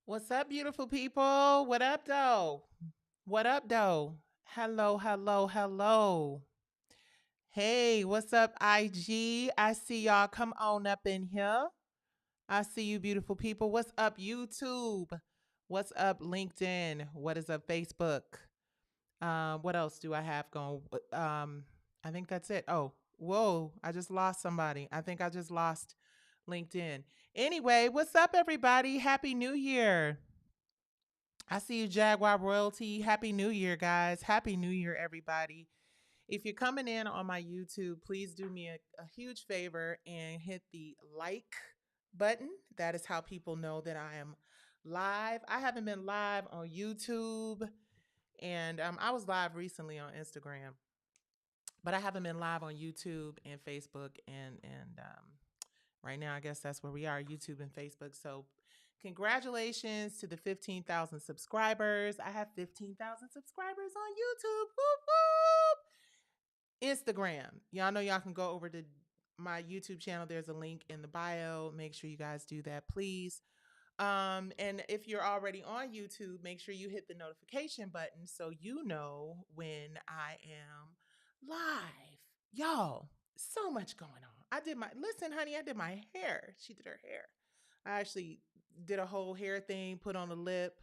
What's up, beautiful people? What up, though? What up, though? Hello, hello, hello. Hey, what's up, IG? I see y'all. Come on up in here. I see you, beautiful people. What's up, YouTube? What's up, LinkedIn? What is up, Facebook? What else do I have going? I think that's it. Oh, whoa! I just lost somebody. I think I just lost LinkedIn. Anyway, what's up, everybody? Happy New Year! I see you, Jaguar Royalty. Happy New Year, guys. Happy New Year, everybody. If you're coming in on my YouTube, please do me a huge favor and hit the like button. That is how people know that I am live. I haven't been live on YouTube, and I was live recently on Instagram, but I haven't been live on YouTube and Facebook and right now I guess that's where we are, YouTube and Facebook. So congratulations to the 15,000 subscribers. I have 15,000 subscribers on YouTube. Whoop, whoop. Instagram. Y'all know y'all can go over to my YouTube channel. There's a link in the bio. Make sure you guys do that, please. And if you're already on YouTube, make sure you hit the notification button so you know when I am live. Y'all, so much going on. Listen, honey, I did my hair. She did her hair. I actually did a whole hair thing, put on a lip,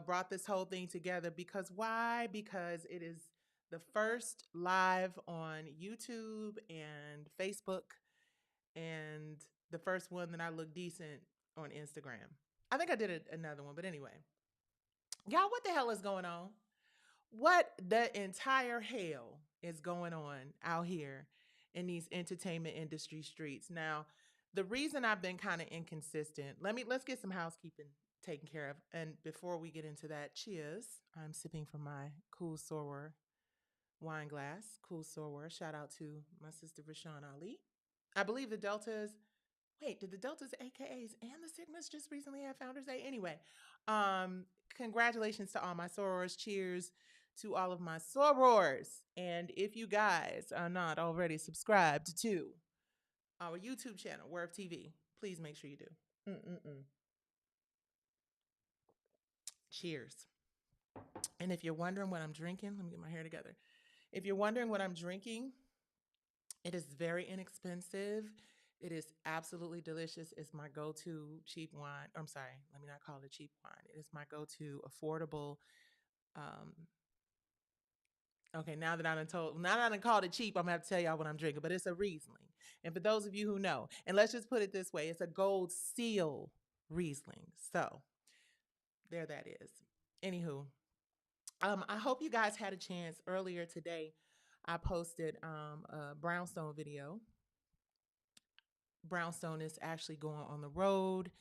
brought this whole thing together because why? Because it is the first live on YouTube and Facebook and the first one that I look decent on Instagram. I think I did another one, but anyway, y'all, what the hell is going on? What the entire hell is going on out here in these entertainment industry streets? Now, the reason I've been kind of inconsistent, let's get some housekeeping taken care of. And before we get into that, cheers. I'm sipping from my cool soror wine glass, cool soror. Shout out to my sister Rashawn Ali. I believe the Deltas. Wait, did the Deltas, AKAs, and the Sigmas just recently have Founders Day? Anyway, um, congratulations to all my sorors. Cheers to all of my sorors. And if you guys are not already subscribed to our YouTube channel, Worth TV, please make sure you do. Mm-mm-mm. Cheers. And if you're wondering what I'm drinking, let me get my hair together. If you're wondering what I'm drinking, it is very inexpensive. It is absolutely delicious. It's my go-to cheap wine. I'm sorry, let me not call it cheap wine. It is my go-to affordable. Um, okay, now that I done called it cheap, I'm gonna have to tell y'all what I'm drinking. But it's a Riesling. And for those of you who know, and let's just put it this way, it's a gold seal Riesling. So there that is. Anywho, I hope you guys had a chance earlier today. I posted a Brownstone video. Brownstone is actually going on the road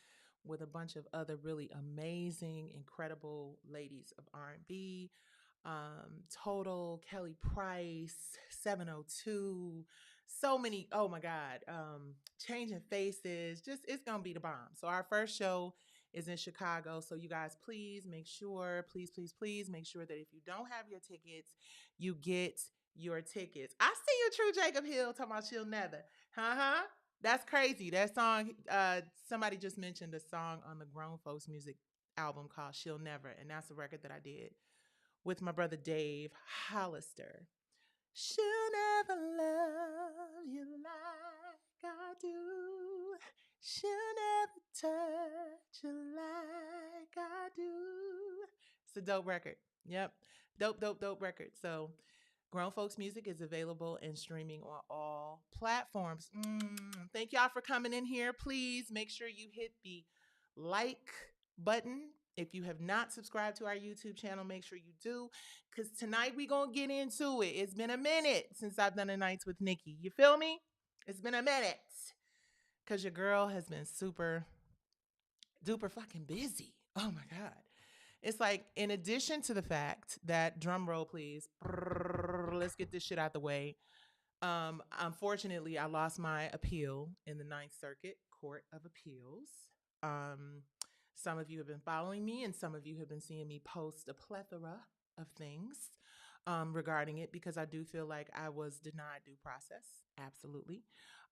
with a bunch of other really amazing, incredible ladies of R&B. Total, Kelly Price, 702, so many. Oh my God, Changing Faces. Just it's gonna be the bomb. So our first show is in Chicago. So you guys, please make sure, please, please, please make sure that if you don't have your tickets, you get your tickets. I see you, True Jacob Hill, talking about she'll never. Huh? That's crazy. That song, somebody just mentioned a song on the Grown Folks Music album called She'll Never, and that's a record that I did with my brother Dave Hollister. She'll never love you like I do. She'll never touch you like I do. It's a dope record. Yep. Dope, dope, dope record. So Grown Folks Music is available and streaming on all platforms. Thank y'all for coming in here. Please make sure you hit the like button. If you have not subscribed to our YouTube channel, make sure you do. Because tonight we going to get into it. It's been a minute since I've done a Nights with Nicci. You feel me? It's been a minute. Because your girl has been super duper fucking busy. Oh my God. It's like, in addition to the fact that, drum roll please, let's get this shit out the way. Unfortunately, I lost my appeal in the Ninth Circuit Court of Appeals. Um, some of you have been following me, and some of you have been seeing me post a plethora of things regarding it because I do feel like I was denied due process. Absolutely.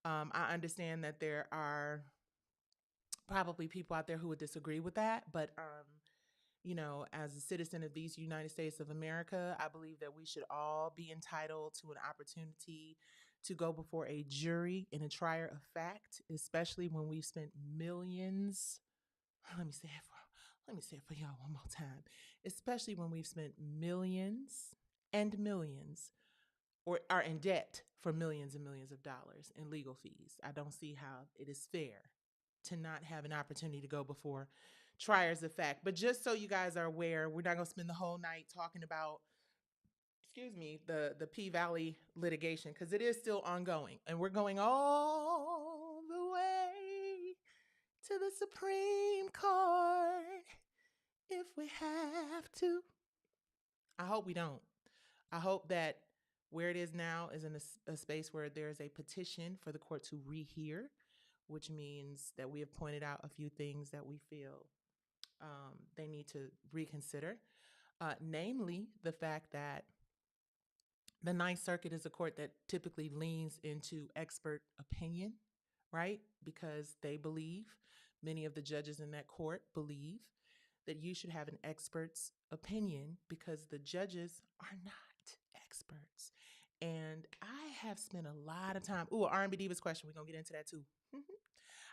I understand that there are probably people out there who would disagree with that, but as a citizen of these United States of America, I believe that we should all be entitled to an opportunity to go before a jury in a trier of fact, especially when we've spent millions. Let me say it for let me say it for y'all one more time. Especially when we've spent millions and millions or are in debt for millions and millions of dollars in legal fees. I don't see how it is fair to not have an opportunity to go before triers of fact. But just so you guys are aware, we're not going to spend the whole night talking about, excuse me, the P Valley litigation because it is still ongoing, and we're going all the way to the Supreme Court if we have to. I hope we don't. I hope that where it is now is in a space where there is a petition for the court to rehear, which means that we have pointed out a few things that we feel they need to reconsider, namely the fact that the Ninth Circuit is a court that typically leans into expert opinion, right? Because they believe, many of the judges in that court believe that you should have an expert's opinion because the judges are not experts. And I have spent a lot of time. Ooh, R&B Divas question. We're going to get into that too.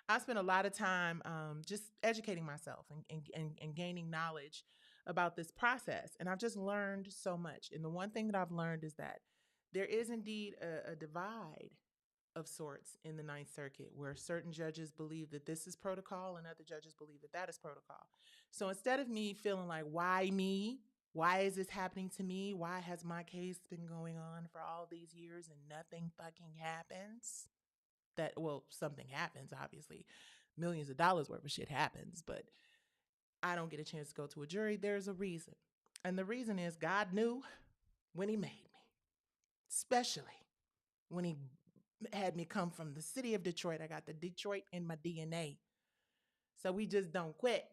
I spent a lot of time just educating myself and gaining knowledge about this process. And I've just learned so much. And the one thing that I've learned is that there is indeed a divide of sorts in the Ninth Circuit where certain judges believe that this is protocol and other judges believe that that is protocol. So instead of me feeling like, why me? Why is this happening to me? Why has my case been going on for all these years and nothing fucking happens? Something happens, obviously. Millions of dollars worth of shit happens, but I don't get a chance to go to a jury. There's a reason. And the reason is God knew when he made me, especially when he had me come from the city of Detroit. I got the Detroit in my DNA. So we just don't quit.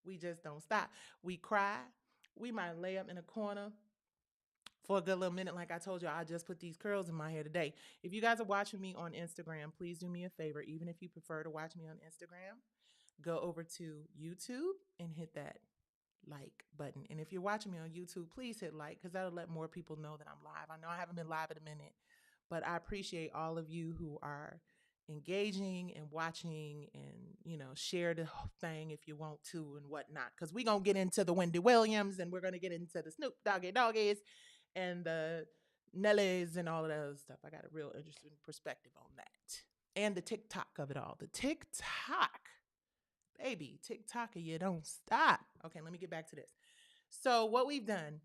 We just don't stop. We cry. We might lay up in a corner for a good little minute. Like I told you, I just put these curls in my hair today. If you guys are watching me on Instagram, please do me a favor. Even if you prefer to watch me on Instagram, go over to YouTube and hit that like button. And if you're watching me on YouTube, please hit like because that'll let more people know that I'm live. I know I haven't been live in a minute, but I appreciate all of you who are engaging and watching and, share the thing if you want to and whatnot. Because we're going to get into the Wendy Williams and we're going to get into the Snoop Doggies and the Nellies and all of that other stuff. I got a real interesting perspective on that. And the TikTok of it all. The TikTok. Baby, TikToker, you don't stop. Okay, let me get back to this. So what we've done,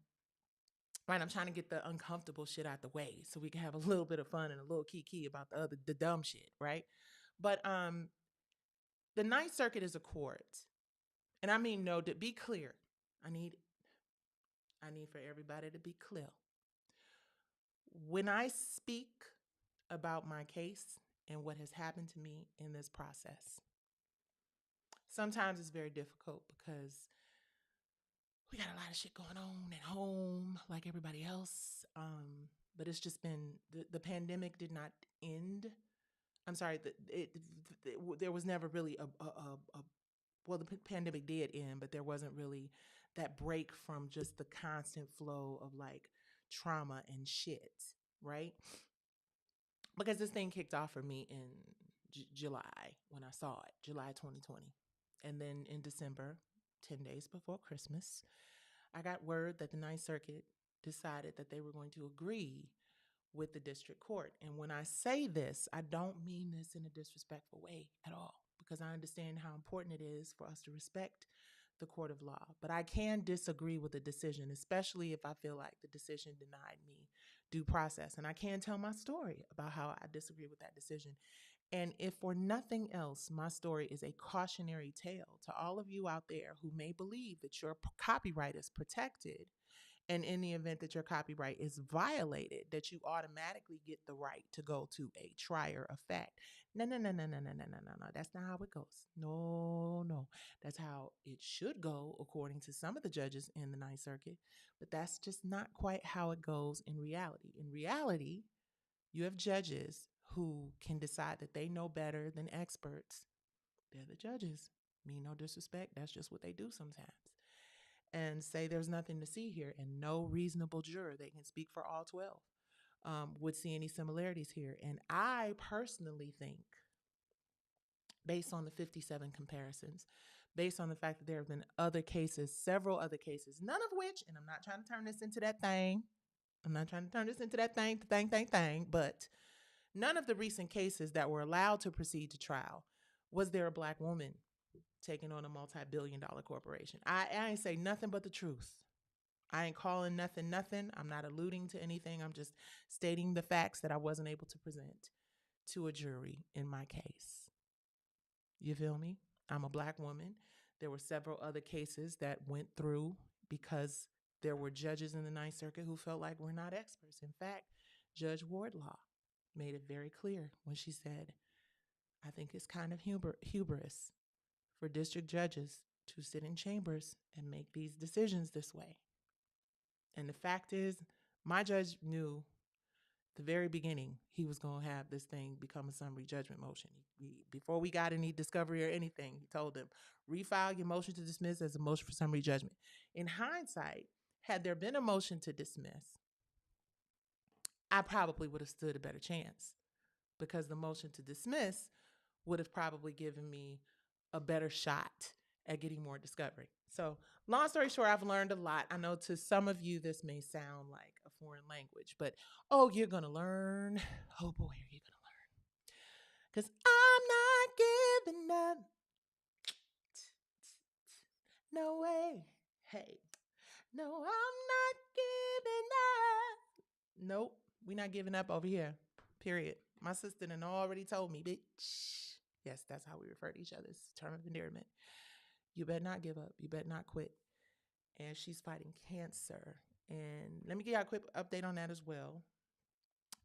right, I'm trying to get the uncomfortable shit out the way so we can have a little bit of fun and a little kiki about the dumb shit, right? But the Ninth Circuit is a court. And I mean, no, to be clear, I need for everybody to be clear. When I speak about my case and what has happened to me in this process, sometimes it's very difficult because we got a lot of shit going on at home like everybody else. But it's just been, the pandemic did not end. I'm sorry, there was never really the pandemic did end, but there wasn't really that break from just the constant flow of like trauma and shit, right? Because this thing kicked off for me in July when I saw it, July 2020. And then in December, 10 days before Christmas, I got word that the Ninth Circuit decided that they were going to agree with the district court. And when I say this, I don't mean this in a disrespectful way at all, because I understand how important it is for us to respect the court of law. But I can disagree with the decision, especially if I feel like the decision denied me due process. And I can tell my story about how I disagree with that decision. And if for nothing else, my story is a cautionary tale to all of you out there who may believe that your copyright is protected. And in the event that your copyright is violated, that you automatically get the right to go to a trier of fact. No, no, no, no, no, no, no, no, no, no. That's not how it goes. No, no. That's how it should go, according to some of the judges in the Ninth Circuit. But that's just not quite how it goes in reality. In reality, you have judges who can decide that they know better than experts They're the judges. Mean no disrespect. That's just what they do sometimes. And say there's nothing to see here, and no reasonable juror, they can speak for all 12, would see any similarities here. And I personally think, based on the 57 comparisons, based on the fact that there have been other cases, several other cases, none of which, and I'm not trying to turn this into that thing, I'm not trying to turn this into that thing, but none of the recent cases that were allowed to proceed to trial was there a black woman taking on a multi-billion-dollar corporation. I ain't say nothing but the truth. I ain't calling nothing. I'm not alluding to anything. I'm just stating the facts that I wasn't able to present to a jury in my case. You feel me? I'm a black woman. There were several other cases that went through because there were judges in the Ninth Circuit who felt like we're not experts. In fact, Judge Wardlaw made it very clear when she said, I think it's kind of hubris for district judges to sit in chambers and make these decisions this way. And the fact is, my judge knew the very beginning he was going to have this thing become a summary judgment motion. Before we got any discovery or anything, he told them, refile your motion to dismiss as a motion for summary judgment. In hindsight, had there been a motion to dismiss, I probably would have stood a better chance, because the motion to dismiss would have probably given me a better shot at getting more discovery. So long story short, I've learned a lot. I know to some of you, this may sound like a foreign language, but you're going to learn. Oh boy, are you going to learn? Because I'm not giving up. No way. Hey, no, I'm not giving up. Nope, we're not giving up over here. Period. My sister done already told me, bitch. Yes, that's how we refer to each other's term of endearment. You better not give up. You better not quit. And she's fighting cancer. And let me give you a quick update on that as well.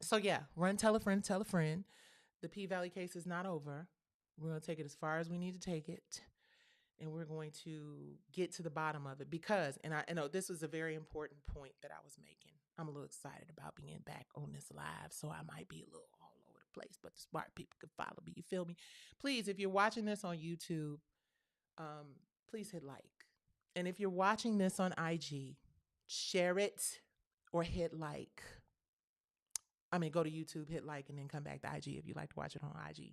So yeah, run, tell a friend, tell a friend. The P-Valley case is not over. We're going to take it as far as we need to take it. And we're going to get to the bottom of it, because, and I know this was a very important point that I was making. I'm a little excited about being back on this live, so I might be a little all over the place, but the smart people can follow me. You feel me? Please, if you're watching this on YouTube, please hit like. And if you're watching this on IG, share it or hit like. I mean, go to YouTube, hit like, and then come back to IG if you like to watch it on IG,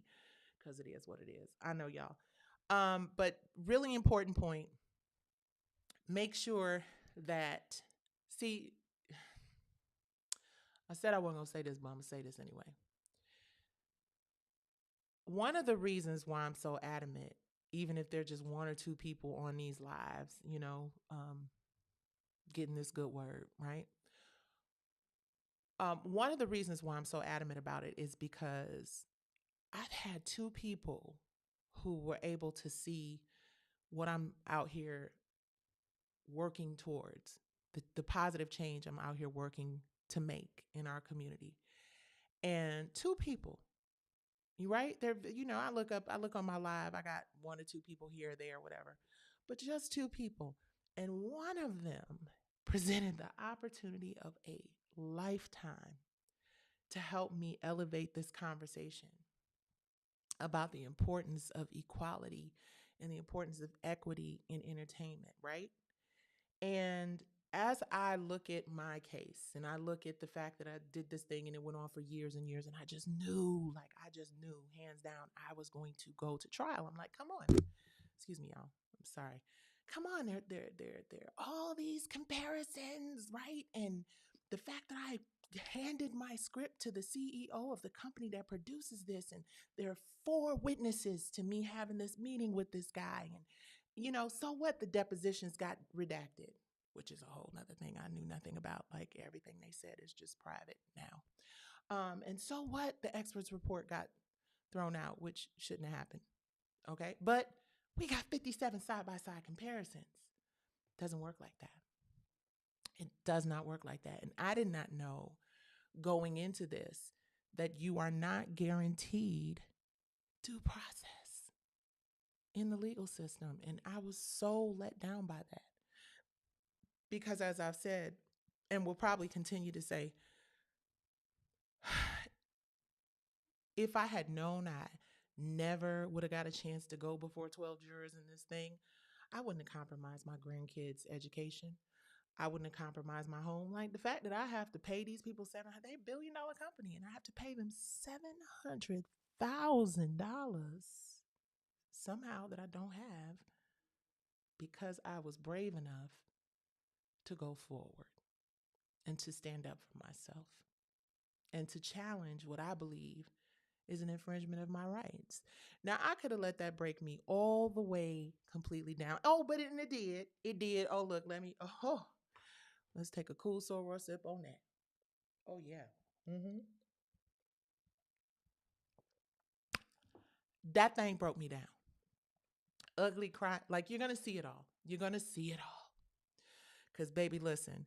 because it is what it is. I know y'all. But really important point, make sure that, see, I said I wasn't going to say this, but I'm going to say this anyway. One of the reasons why I'm so adamant, even if there's just one or two people on these lives, getting this good word, right? One of the reasons why I'm so adamant about it is because I've had two people who were able to see what I'm out here working towards, the positive change I'm out here working to make in our community. And two people, you right there, I look on my live, I got one or two people here or there, whatever, but just two people. And one of them presented the opportunity of a lifetime to help me elevate this conversation about the importance of equality and the importance of equity in entertainment, right? And as I look at my case and I look at the fact that I did this thing and it went on for years and years, and I just knew, hands down, I was going to go to trial. I'm like, come on. Excuse me, y'all. I'm sorry. Come on, there are all these comparisons, right? And the fact that I handed my script to the CEO of the company that produces this, and there are 4 witnesses to me having this meeting with this guy, and so what? The depositions got redacted, which is a whole nother thing I knew nothing about. Like, everything they said is just private now. And so what? The expert's report got thrown out, which shouldn't have happened. Okay. But we got 57 side-by-side comparisons. Doesn't work like that. It does not work like that. And I did not know going into this that you are not guaranteed due process in the legal system. And I was so let down by that. Because as I've said, and will probably continue to say, if I had known I never would have got a chance to go before 12 jurors in this thing, I wouldn't have compromised my grandkids' education. I wouldn't have compromised my home. Like the fact that I have to pay these people they $1 billion company, and I have to pay them $700,000 somehow that I don't have because I was brave enough to go forward and to stand up for myself and to challenge what I believe is an infringement of my rights. Now, I could have let that break me all the way completely down. Oh, but it did. It did. Oh, look, let's take a cool sorrel sip on that. Oh, yeah. Mm-hmm. That thing broke me down. Ugly cry. Like, you're going to see it all. You're going to see it all. Because, baby, listen,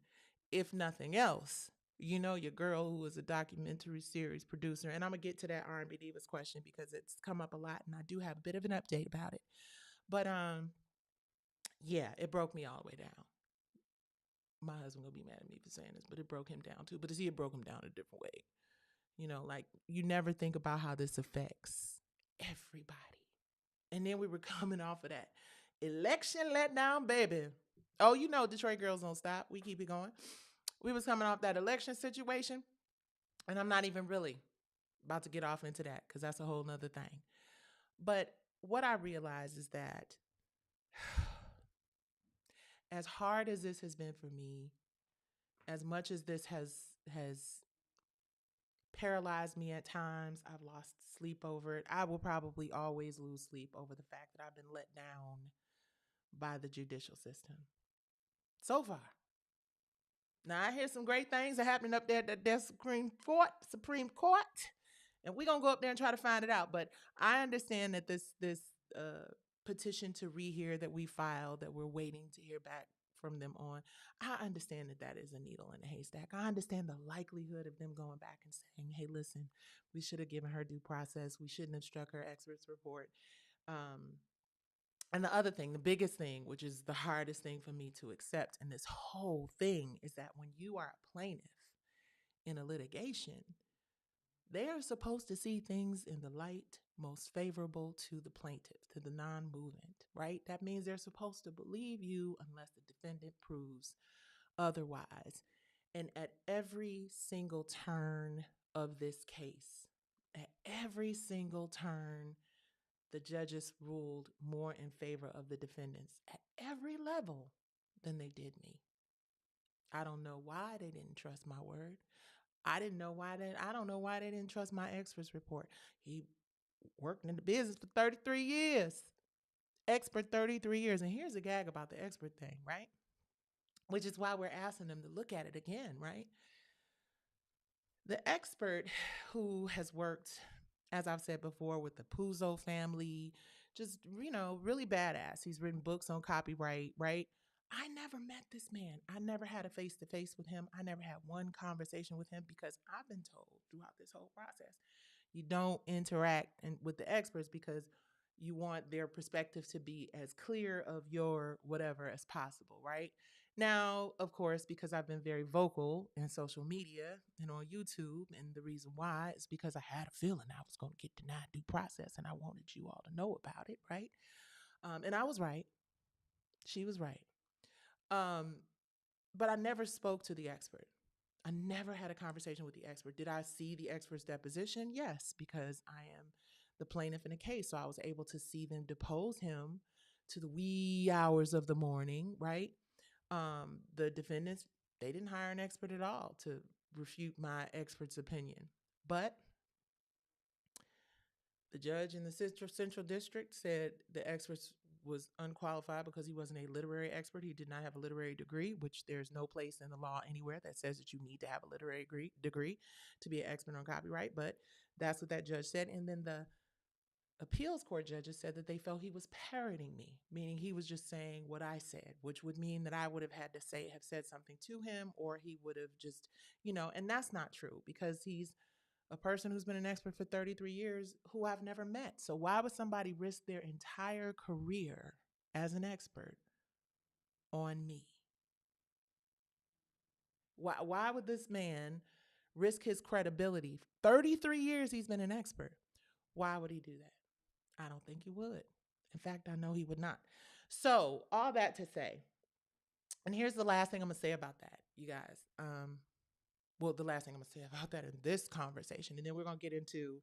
if nothing else, you know your girl who is a documentary series producer, and I'm going to get to that R&B Divas question because it's come up a lot, and I do have a bit of an update about it. But, yeah, it broke me all the way down. My husband gonna be mad at me for saying this, but it broke him down too. But it broke him down a different way. You know, like you never think about how this affects everybody. And then we were coming off of that election letdown, baby. Oh, you know, Detroit girls don't stop. We keep it going. We was coming off that election situation, and I'm not even really about to get off into that because that's a whole nother thing. But what I realize is that as hard as this has been for me, as much as this has paralyzed me at times, I've lost sleep over it. I will probably always lose sleep over the fact that I've been let down by the judicial system so far. Now I hear some great things are happening up there at the Supreme Court, and we're gonna go up there and try to find it out. But I understand that this petition to rehear that we filed, that we're waiting to hear back from them on, I understand that that is a needle in a haystack. I understand the likelihood of them going back and saying, "Hey, listen, we should have given her due process. We shouldn't have struck her expert's report." Um, and the other thing, the biggest thing, which is the hardest thing for me to accept in this whole thing, is that when you are a plaintiff in a litigation, they are supposed to see things in the light most favorable to the plaintiff, to the non movement, right? That means they're supposed to believe you unless the defendant proves otherwise. And at every single turn of this case, at every single turn, the judges ruled more in favor of the defendants at every level than they did me. I don't know why they didn't trust my word. I don't know why they didn't trust my expert's report. He worked in the business for 33 years. Expert 33 years. And here's a gag about the expert thing, right? Which is why we're asking them to look at it again, right? The expert who has worked, as I've said before, with the Puzo family, just, really badass. He's written books on copyright, right? I never met this man. I never had a face to face with him. I never had one conversation with him because I've been told throughout this whole process, you don't interact with the experts because you want their perspective to be as clear of your whatever as possible, right? Now, of course, because I've been very vocal in social media and on YouTube, and the reason why is because I had a feeling I was going to get denied due process and I wanted you all to know about it, right? And I was right. She was right. Um, but I never spoke to the expert. I never had a conversation with the expert. Did I see the expert's deposition? Yes, because I am the plaintiff in the case. So I was able to see them depose him to the wee hours of the morning, right? The defendants, they didn't hire an expert at all to refute my expert's opinion. But the judge in the Central District said the expert was unqualified because he wasn't a literary expert. He did not have a literary degree, which there's no place in the law anywhere that says that you need to have a literary degree to be an expert on copyright. But that's what that judge said. And then the appeals court judges said that they felt he was parroting me, meaning he was just saying what I said, which would mean that I would have had to have said something to him, or he would have just, and that's not true because he's a person who's been an expert for 33 years who I've never met. So why would somebody risk their entire career as an expert on me? Why would this man risk his credibility? 33 years he's been an expert. Why would he do that? I don't think he would. In fact, I know he would not. So, all that to say, and here's the last thing I'm going to say about that, you guys. Well, the last thing I'm going to say about that in this conversation. And then we're going to get into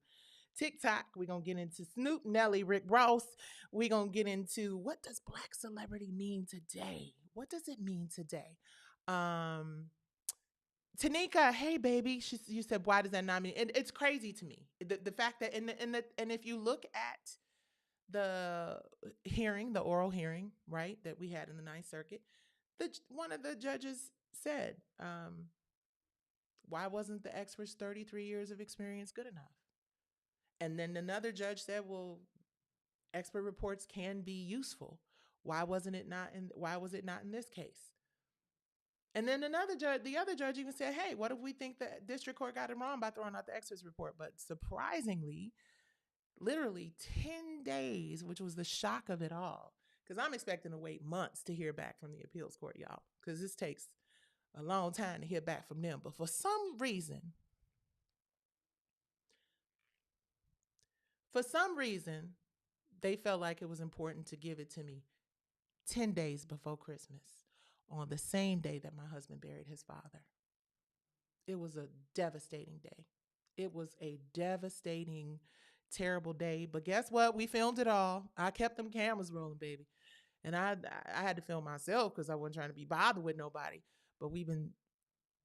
TikTok. We're going to get into Snoop, Nelly, Rick Ross. We're going to get into what does black celebrity mean today? What does it mean today? Um, Tanika, hey baby, you said why does that not mean? It's crazy to me the fact that and if you look at the hearing, the oral hearing, right, that we had in the Ninth Circuit, one of the judges said, why wasn't the expert's 33 years of experience good enough? And then another judge said, well, expert reports can be useful. Why was it not in this case? And then the other judge even said, hey, what if we think the district court got it wrong by throwing out the expert's report? But surprisingly, literally 10 days, which was the shock of it all, because I'm expecting to wait months to hear back from the appeals court, y'all, because this takes a long time to hear back from them. But for some reason, they felt like it was important to give it to me 10 days before Christmas on the same day that my husband buried his father. It was a devastating day. It was a devastating, terrible day. But guess what? We filmed it all. I kept them cameras rolling, baby. And I had to film myself because I wasn't trying to be bothered with nobody. But we've been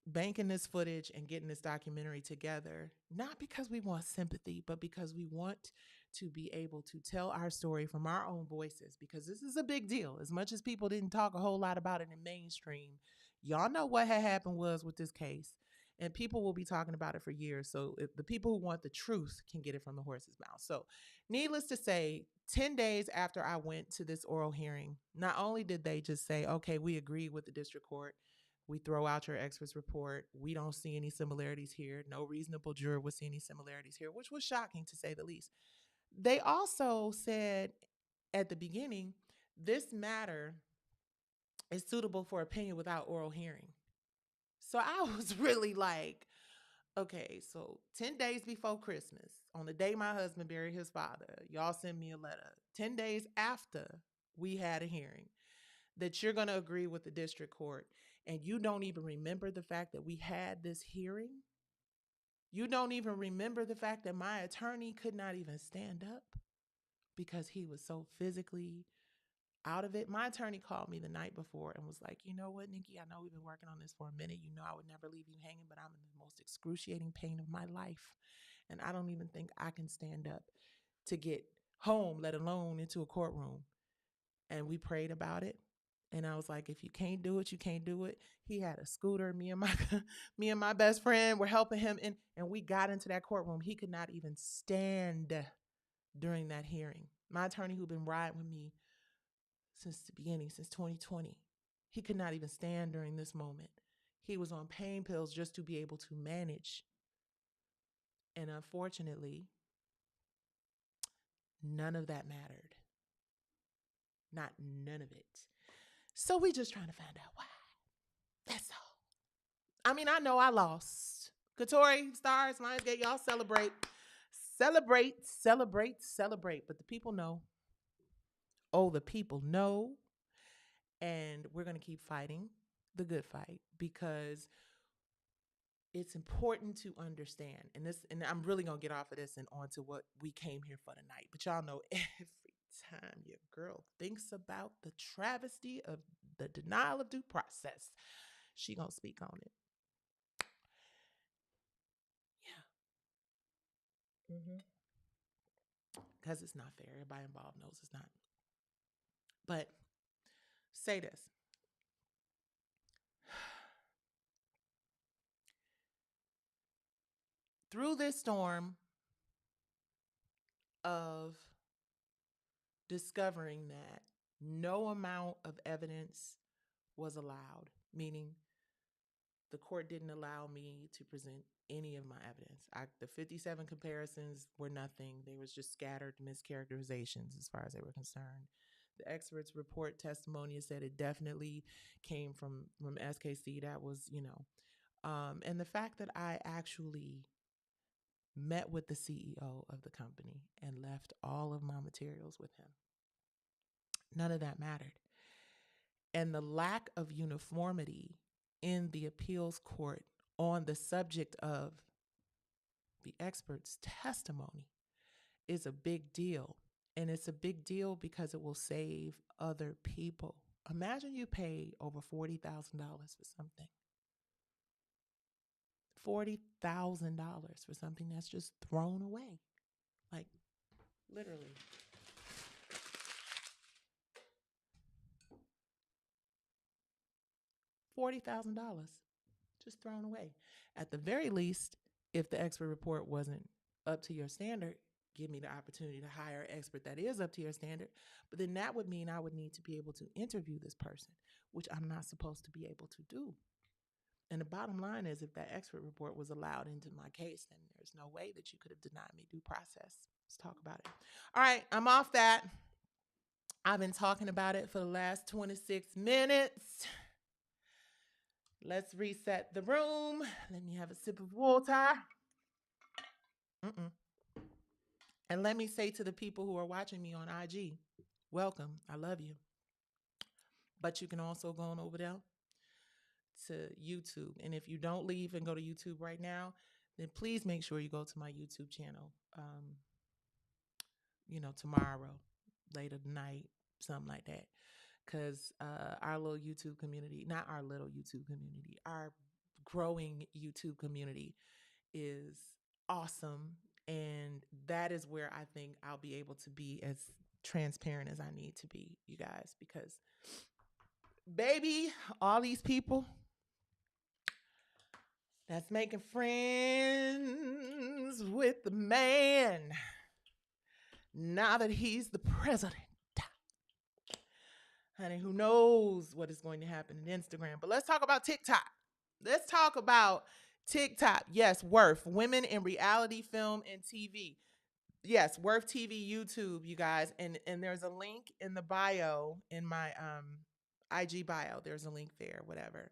banking this footage and getting this documentary together, not because we want sympathy, but because we want to be able to tell our story from our own voices, because this is a big deal. As much as people didn't talk a whole lot about it in mainstream, y'all know what had happened was with this case. And people will be talking about it for years. So if the people who want the truth can get it from the horse's mouth. So needless to say, 10 days after I went to this oral hearing, not only did they just say, okay, we agree with the district court, we throw out your expert's report, we don't see any similarities here, no reasonable juror would see any similarities here, which was shocking to say the least. They also said at the beginning, this matter is suitable for opinion without oral hearing. So I was really like, okay, so 10 days before Christmas, on the day my husband buried his father, y'all send me a letter. 10 days after we had a hearing, that you're going to agree with the district court, and you don't even remember the fact that we had this hearing. You don't even remember the fact that my attorney could not even stand up because he was so physically out of it. My attorney called me the night before and was like, you know what, Nicci, I know we've been working on this for a minute. You know I would never leave you hanging, but I'm in the most excruciating pain of my life. And I don't even think I can stand up to get home, let alone into a courtroom. And we prayed about it. And I was like, if you can't do it, you can't do it. He had a scooter. Me and my me and my best friend were helping him, and we got into that courtroom. He could not even stand during that hearing. My attorney, who'd been riding with me since the beginning, since 2020, he could not even stand during this moment. He was on pain pills just to be able to manage. And unfortunately, none of that mattered. Not none of it. So we just trying to find out why. That's all. I mean, I know I lost. Katori, Stars, Lionsgate, y'all celebrate. Celebrate, celebrate, celebrate. But the people know. Oh, the people know. And we're going to keep fighting the good fight, because it's important to understand. And I'm really going to get off of this and on to what we came here for tonight. But y'all know, every time your girl thinks about the travesty of the denial of due process, she going to speak on it. Yeah. Mm-hmm. Because it's not fair. Everybody involved knows it's not. But say this. Through this storm of discovering that no amount of evidence was allowed, meaning the court didn't allow me to present any of my evidence. The 57 comparisons were nothing. They was just scattered mischaracterizations as far as they were concerned. The experts report testimony said it definitely came from SKC. That was, and the fact that I actually met with the CEO of the company, and left all of my materials with him. None of that mattered. And the lack of uniformity in the appeals court on the subject of the expert's testimony is a big deal. And it's a big deal because it will save other people. Imagine you pay over $40,000 for something. $40,000 for something that's just thrown away. Like, literally. $40,000 just thrown away. At the very least, if the expert report wasn't up to your standard, give me the opportunity to hire an expert that is up to your standard. But then that would mean I would need to be able to interview this person, which I'm not supposed to be able to do. And the bottom line is, if that expert report was allowed into my case, then there's no way that you could have denied me due process. Let's talk about it. All right, I'm off that. I've been talking about it for the last 26 minutes. Let's reset the room. Let me have a sip of water. Mm-mm. And let me say to the people who are watching me on IG, welcome. I love you. But you can also go on over there to YouTube. And if you don't leave and go to YouTube right now, then please make sure you go to my YouTube channel, tomorrow, later tonight, something like that. Because our little YouTube community, not our little YouTube community, our growing YouTube community is awesome. And that is where I think I'll be able to be as transparent as I need to be, you guys, because baby, all these people that's making friends with the man now that he's the president. Honey, who knows what is going to happen in Instagram. But let's talk about TikTok. Let's talk about TikTok. Yes, Worth, women in reality film and TV. Yes, Worth TV YouTube, you guys. And there's a link in the bio, in my IG bio. There's a link there, whatever.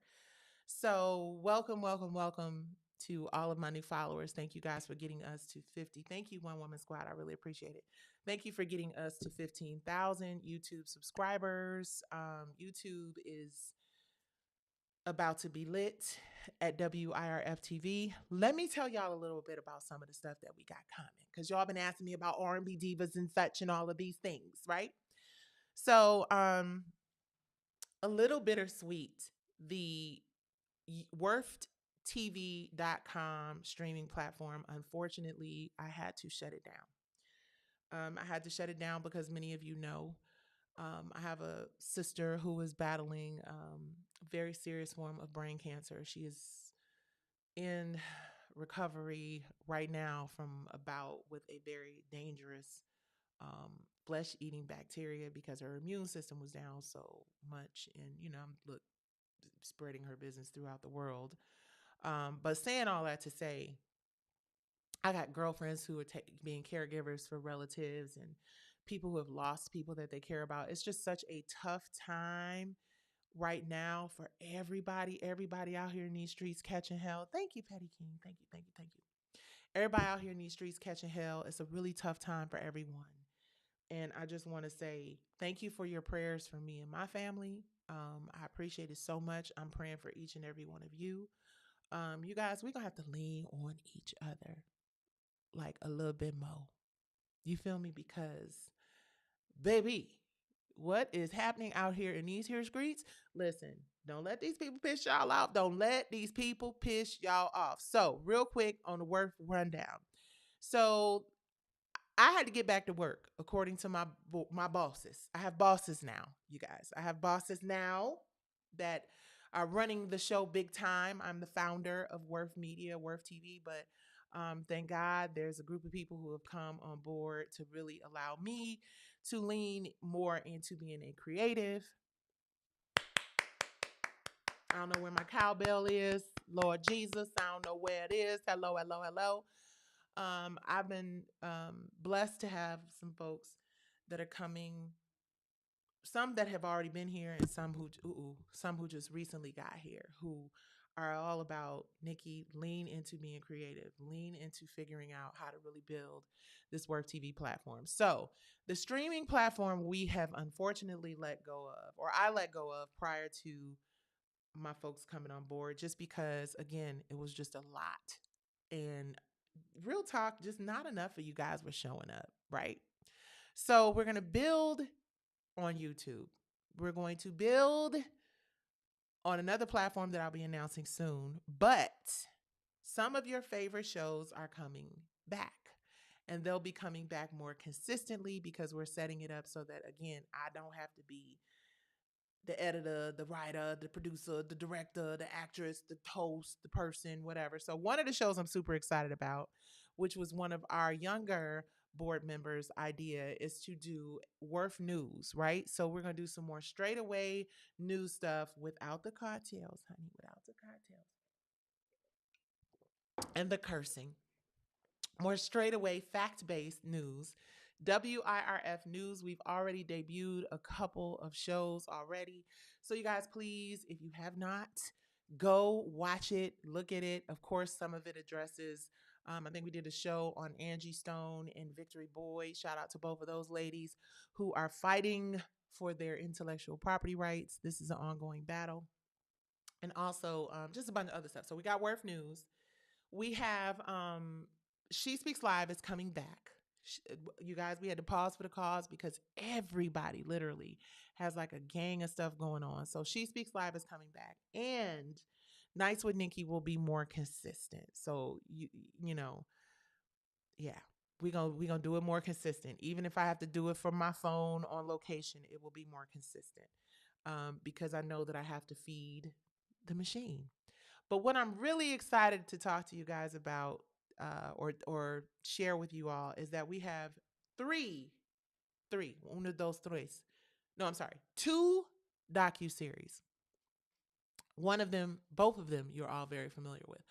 So welcome, welcome, welcome to all of my new followers. Thank you guys for getting us to 50. Thank you, One Woman Squad. I really appreciate it. Thank you for getting us to 15,000 YouTube subscribers. YouTube is about to be lit at WIRF TV. Let me tell y'all a little bit about some of the stuff that we got coming, because y'all been asking me about R&B divas and such and all of these things, right? So a little bittersweet. The WorthTV.com streaming platform, unfortunately, I had to shut it down. I had to shut it down because many of you know, I have a sister who is battling a very serious form of brain cancer. She is in recovery right now from a bout with a very dangerous flesh-eating bacteria, because her immune system was down so much. And, look, spreading her business throughout the world. But saying all that to say, I got girlfriends who are being caregivers for relatives and people who have lost people that they care about. It's just such a tough time right now for everybody. Everybody out here in these streets catching hell. Thank you, Petty King. Thank you, thank you, thank you. Everybody out here in these streets catching hell. It's a really tough time for everyone. And I just want to say thank you for your prayers for me and my family. I appreciate it so much. I'm praying for each and every one of you. You guys, we're going to have to lean on each other like a little bit more. You feel me? Because, baby, what is happening out here in these here streets? Listen, don't let these people piss y'all off. Don't let these people piss y'all off. So, real quick on the work rundown. So, I had to get back to work according to my bosses. I have bosses now, you guys. I have bosses now that are running the show big time. I'm the founder of Worth Media, Worth TV, but thank God there's a group of people who have come on board to really allow me to lean more into being a creative. I don't know where my cowbell is. Lord Jesus, I don't know where it is. Hello, hello, hello. I've been blessed to have some folks that are coming, some that have already been here, and some who just recently got here, who are all about Nicci, lean into being creative, lean into figuring out how to really build this Worth TV platform. So, the streaming platform we have unfortunately let go of, or I let go of prior to my folks coming on board, just because, again, it was just a lot. And real talk, just not enough of you guys were showing up, right? So, we're going to build on YouTube. We're going to build on another platform that I'll be announcing soon. But some of your favorite shows are coming back. And they'll be coming back more consistently because we're setting it up so that, again, I don't have to be the editor, the writer, the producer, the director, the actress, the host, the person, whatever. So, one of the shows I'm super excited about, which was one of our younger board members' idea, is to do Worth News, right? So, we're going to do some more straight away news stuff without the cocktails, honey, without the cocktails and the cursing. More straight away fact based news. WIRF News. We've already debuted a couple of shows already. So, you guys, please, if you have not, go watch it, look at it. Of course, some of it addresses, I think we did a show on Angie Stone and Victory Boyd. Shout out to both of those ladies who are fighting for their intellectual property rights. This is an ongoing battle. And also just a bunch of other stuff. So, we got Worth News. We have She Speaks Live is coming back. You guys, we had to pause for the cause because everybody literally has like a gang of stuff going on. So She Speaks Live is coming back, and Nights with Nicci will be more consistent. So you know, yeah, we gonna do it more consistent. Even if I have to do it from my phone on location, it will be more consistent because I know that I have to feed the machine. But what I'm really excited to talk to you guys about, or share with you all, is that we have three, uno dos tres. No, I'm sorry, two docu series. One of them, both of them, you're all very familiar with.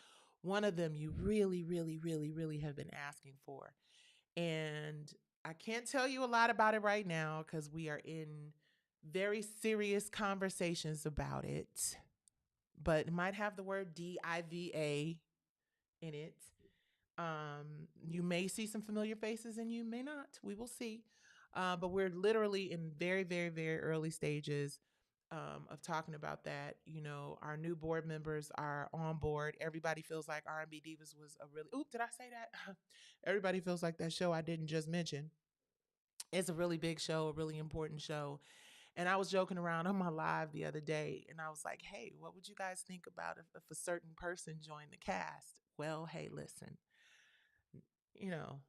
One of them you really, really, really, really have been asking for, and I can't tell you a lot about it right now because we are in very serious conversations about it, but it might have the word DIVA in it. You may see some familiar faces and you may not. We will see. But we're literally in very, very, very early stages of talking about that. You know, our new board members are on board. Everybody feels like R&B Divas was a really, oop, did I say that? Everybody feels like that show I didn't just mention. It's a really big show, a really important show. And I was joking around on my live the other day, and I was like, hey, what would you guys think about if a certain person joined the cast? Well, hey, listen, you know,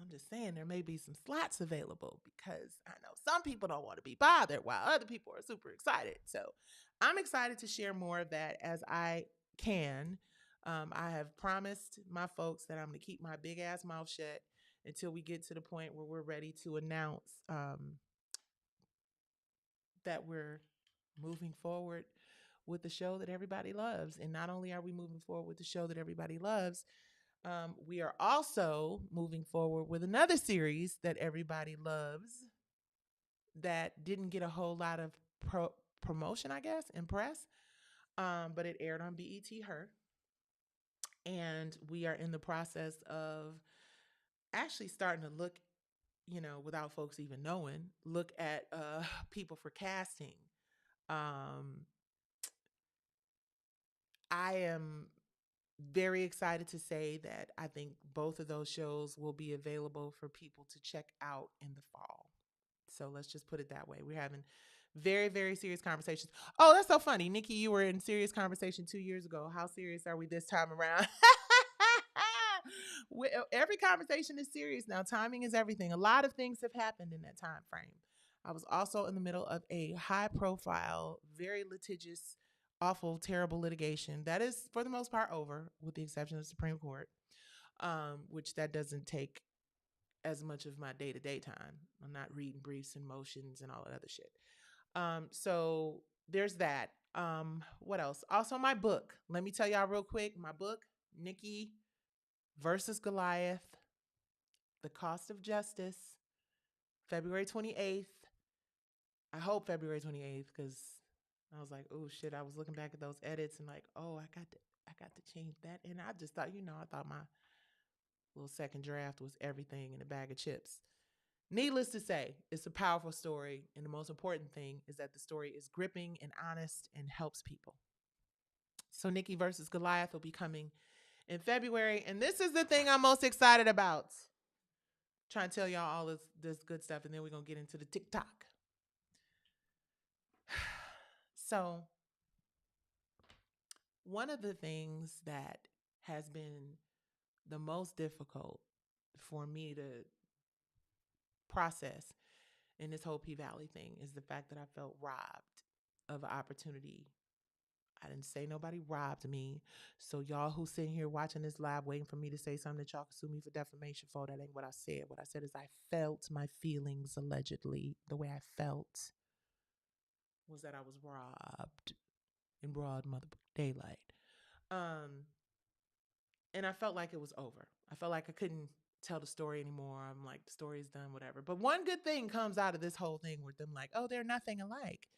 I'm just saying there may be some slots available because I know some people don't want to be bothered while other people are super excited. So I'm excited to share more of that as I can. I have promised my folks that I'm going to keep my big ass mouth shut until we get to the point where we're ready to announce that we're moving forward with the show that everybody loves. And not only are we moving forward with the show that everybody loves, we are also moving forward with another series that everybody loves that didn't get a whole lot of promotion, I guess, and press, but it aired on BET Her. And we are in the process of actually starting to look, without folks even knowing, look at people for casting. Um, I am very excited to say that I think both of those shows will be available for people to check out in the fall. So let's just put it that way. We're having very, very serious conversations. Oh, that's so funny. Nicci, you were in serious conversation 2 years ago. How serious are we this time around? Every conversation is serious now. Timing is everything. A lot of things have happened in that time frame. I was also in the middle of a high profile, very litigious, awful, terrible litigation that is, for the most part, over, with the exception of the Supreme Court, which that doesn't take as much of my day-to-day time. I'm not reading briefs and motions and all that other shit. So there's that. What else? Also, my book. Let me tell y'all real quick. My book, Nicci versus Goliath, The Cost of Justice, February 28th. I hope February 28th because I was like, oh shit. I was looking back at those edits and like, oh, I got to change that. And I just thought, I thought my little second draft was everything in a bag of chips. Needless to say, it's a powerful story. And the most important thing is that the story is gripping and honest and helps people. So Nicci versus Goliath will be coming in February. And this is the thing I'm most excited about. Trying to tell y'all all this good stuff, and then we're going to get into the TikTok. So, one of the things that has been the most difficult for me to process in this whole P Valley thing is the fact that I felt robbed of an opportunity. I didn't say nobody robbed me. So y'all who sitting here watching this live waiting for me to say something that y'all can sue me for defamation for, that ain't what I said. What I said is I felt my feelings allegedly. The way I felt was that I was robbed in broad mother daylight. Um, and I felt like it was over. I felt like I couldn't tell the story anymore. I'm like, the story's done, whatever. But one good thing comes out of this whole thing where them like, oh, they're nothing alike,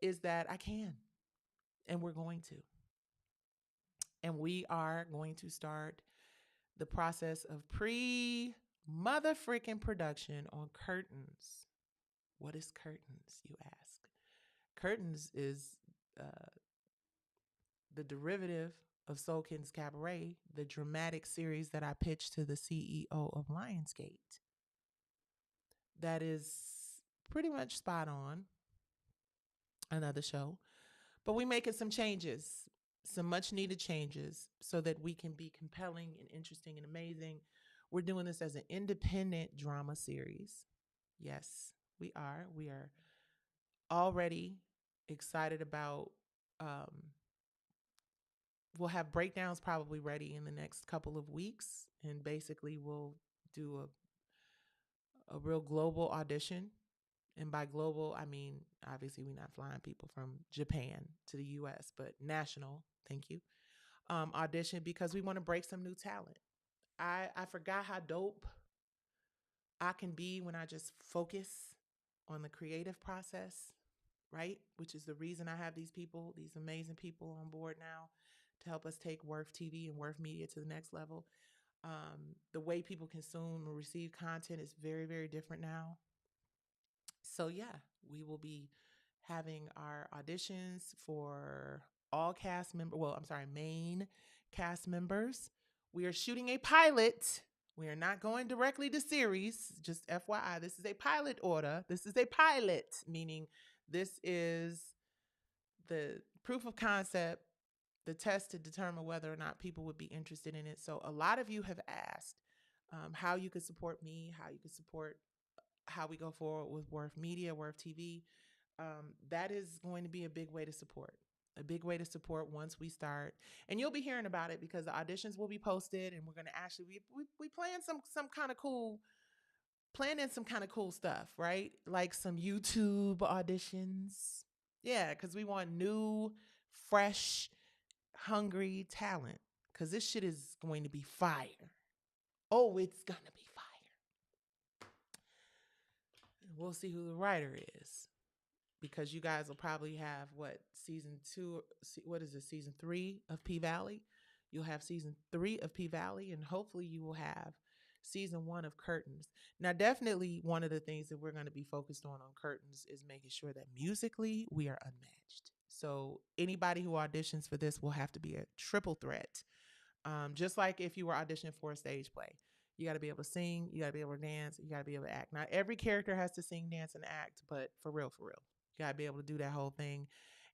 is that I can, and we're going to. And we are going to start the process of mother freaking production on Curtains. What is Curtains, you ask? Curtains is uh, the derivative of Soulkin's Cabaret, the dramatic series that I pitched to the CEO of Lionsgate. That is pretty much spot on. Another show. But we making some changes, some much needed changes so that we can be compelling and interesting and amazing. We're doing this as an independent drama series. Yes, we are. We are already excited about we'll have breakdowns probably ready in the next couple of weeks, and basically we'll do a real global audition. And by global, I mean obviously we're not flying people from Japan to the US, but national, thank you, audition, because we want to break some new talent. I forgot how dope I can be when I just focus on the creative process, right? Which is the reason I have these people, these amazing people on board now to help us take Worth TV and Worth Media to the next level. The way people consume or receive content is very, very different now. So, yeah, we will be having our auditions for all cast members. Well, I'm sorry, main cast members. We are shooting a pilot. We are not going directly to series. Just FYI, this is a pilot order. This is a pilot, meaning this is the proof of concept, the test to determine whether or not people would be interested in it. So a lot of you have asked how you could support me, how you could support how we go forward with Worth Media, Worth TV. That is going to be a big way to support. A big way to support once we start, and you'll be hearing about it because the auditions will be posted, and we're going to actually we plan some kind of cool, planning some kind of cool stuff, right? Like some YouTube auditions, yeah, because we want new, fresh, hungry talent. Because this shit is going to be fire. Oh, it's gonna be fire. We'll see who the writer is, because you guys will probably have what, season 2, what is it, season 3 of P Valley. You'll have season 3 of P Valley, and hopefully you will have season 1 of Curtains. Now, definitely one of the things that we're going to be focused on Curtains is making sure that musically we are unmatched. So anybody who auditions for this will have to be a triple threat. Just like if you were auditioning for a stage play, you got to be able to sing, you got to be able to dance, you got to be able to act. Not every character has to sing, dance, and act, but for real, you got to be able to do that whole thing.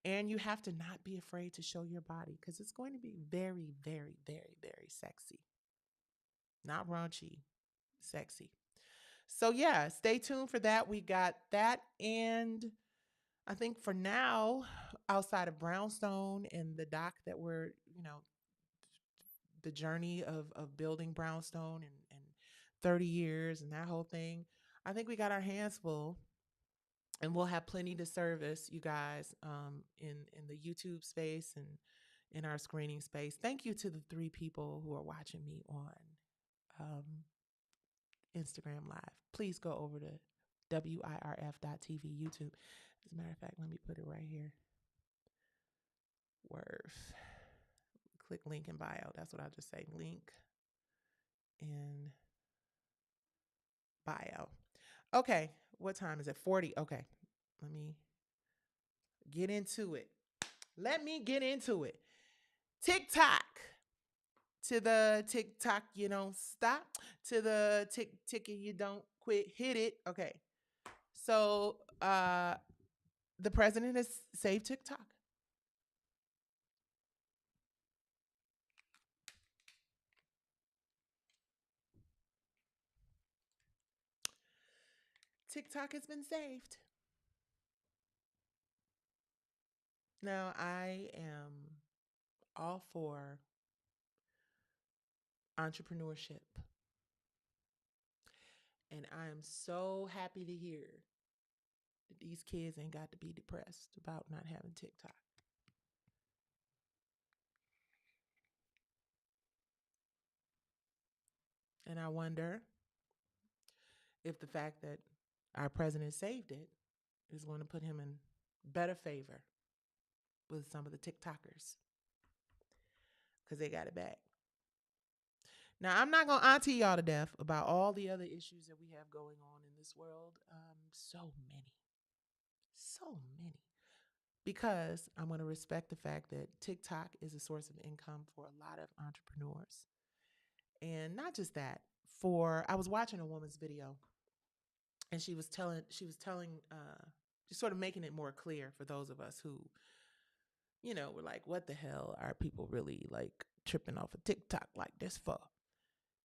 And you have to not be afraid to show your body, because it's going to be very, very, very, very sexy. Not raunchy, sexy. So yeah, stay tuned for that. We got that. And I think for now, outside of Brownstone and the doc that we're, the journey of building Brownstone and 30 years and that whole thing, I think we got our hands full, and we'll have plenty to service you guys in the YouTube space and in our screening space. Thank you to the 3 people who are watching me on Instagram Live. Please go over to wirf.tv YouTube. As a matter of fact, let me put it right here. Worth. Click link in bio. That's what I'll just say. Link in bio. Okay. What time is it? 40. Okay. Let me get into it. Let me get into it. TikTok. To the TikTok, you don't stop. To the ticket, you don't quit. Hit it. Okay. So the president has saved TikTok. TikTok has been saved. Now I am all for entrepreneurship. And I am so happy to hear that these kids ain't got to be depressed about not having TikTok. And I wonder if the fact that our president saved it is going to put him in better favor with some of the TikTokers because they got it back. Now, I'm not going to auntie y'all to death about all the other issues that we have going on in this world. So many. So many. Because I'm going to respect the fact that TikTok is a source of income for a lot of entrepreneurs. And not just that, I was watching a woman's video and she was telling, just sort of making it more clear for those of us who, were like, what the hell are people really like tripping off of TikTok like this for?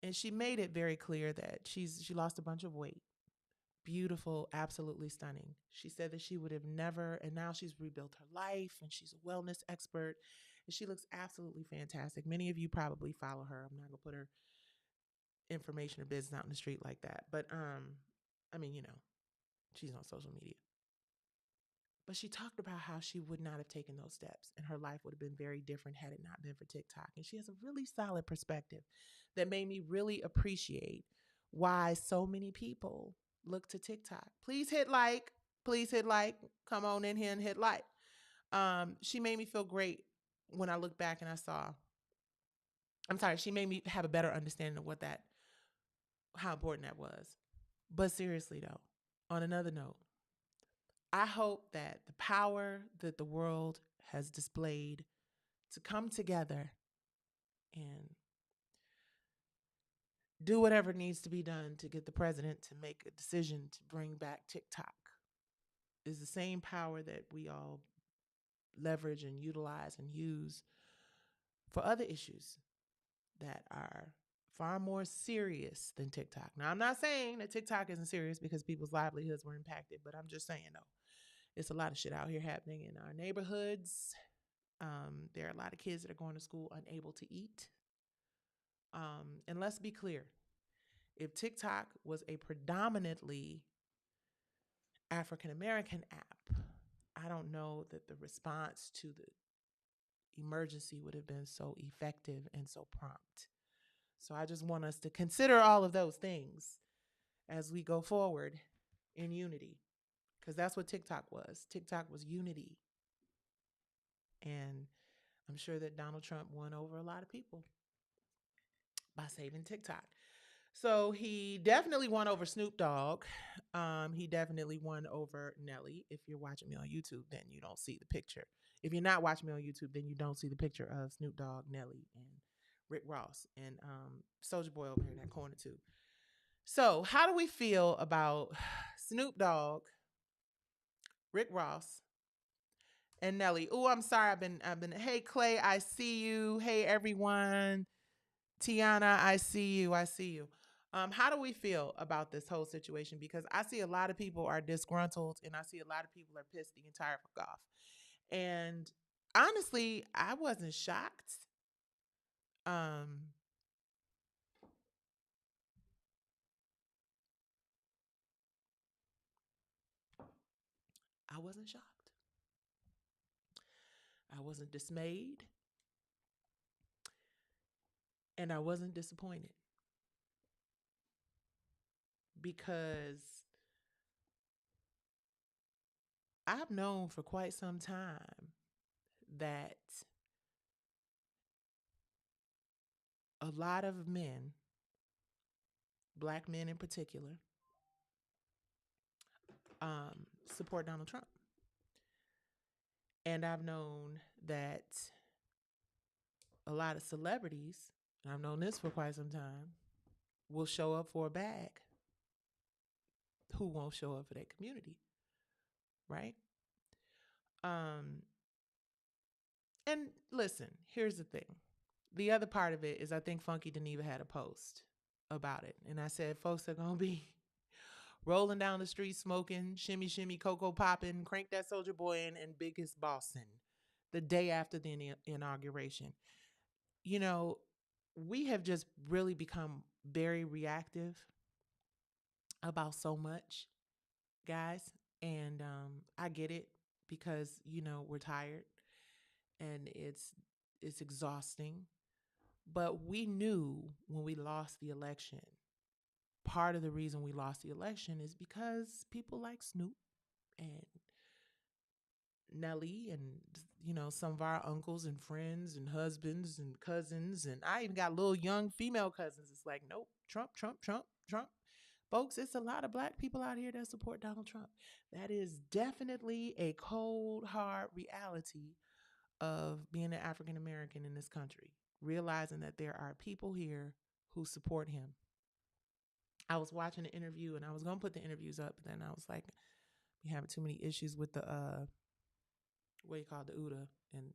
And she made it very clear that she lost a bunch of weight. Beautiful, absolutely stunning. She said that she would have never, and now she's rebuilt her life and she's a wellness expert and she looks absolutely fantastic. Many of you probably follow her. I'm not going to put her information or business out in the street like that. But I mean, she's on social media. But she talked about how she would not have taken those steps and her life would have been very different had it not been for TikTok. And she has a really solid perspective that made me really appreciate why so many people look to TikTok. Please hit like. Please hit like. Come on in here and hit like. She made me feel great when I looked back and I saw. She made me have a better understanding of how important that was. But seriously though, on another note, I hope that the power that the world has displayed to come together and do whatever needs to be done to get the president to make a decision to bring back TikTok is the same power that we all leverage and utilize and use for other issues that are far more serious than TikTok. Now, I'm not saying that TikTok isn't serious because people's livelihoods were impacted, but I'm just saying, though, it's a lot of shit out here happening in our neighborhoods. There are a lot of kids that are going to school unable to eat. And let's be clear, if TikTok was a predominantly African-American app, I don't know that the response to the emergency would have been so effective and so prompt. So I just want us to consider all of those things as we go forward in unity, because that's what TikTok was. TikTok was unity. And I'm sure that Donald Trump won over a lot of people by saving TikTok. So he definitely won over Snoop Dogg. He definitely won over Nelly. If you're watching me on YouTube, then you don't see the picture. If you're not watching me on YouTube, then you don't see the picture of Snoop Dogg, Nelly, and Rick Ross, and Soulja Boy over here in that corner too. So how do we feel about Snoop Dogg, Rick Ross, and Nelly? Oh, I'm sorry. I've been. Hey Clay, I see you. Hey everyone. Tiana, I see you. I see you. How do we feel about this whole situation? Because I see a lot of people are disgruntled and I see a lot of people are pissed the entire fuck off. And honestly, I wasn't shocked. Um, I wasn't shocked. I wasn't dismayed. And I wasn't disappointed. Because I've known for quite some time that a lot of men, black men in particular, support Donald Trump. And I've known that a lot of celebrities, and I've known this for quite some time, will show up for a bag who won't show up for that community, right? Um, and listen, here's the thing. The other part of it is I think Funky Geneva had a post about it. And I said, folks are going to be rolling down the street smoking, shimmy, shimmy, cocoa popping, crank that soldier boy in, and biggest bossing the day after the inauguration. You know, we have just really become very reactive about so much, guys. And I get it because, we're tired and it's exhausting. But we knew when we lost the election, part of the reason we lost the election is because people like Snoop and Nelly and, some of our uncles and friends and husbands and cousins. And I even got little young female cousins. It's like, nope, Trump, Trump, Trump, Trump. Folks, it's a lot of black people out here that support Donald Trump. That is definitely a cold, hard reality of being an African American in this country, realizing that there are people here who support him. I was watching an interview and I was going to put the interviews up, but then I was like, we having too many issues with the, what do you call it, the UDA and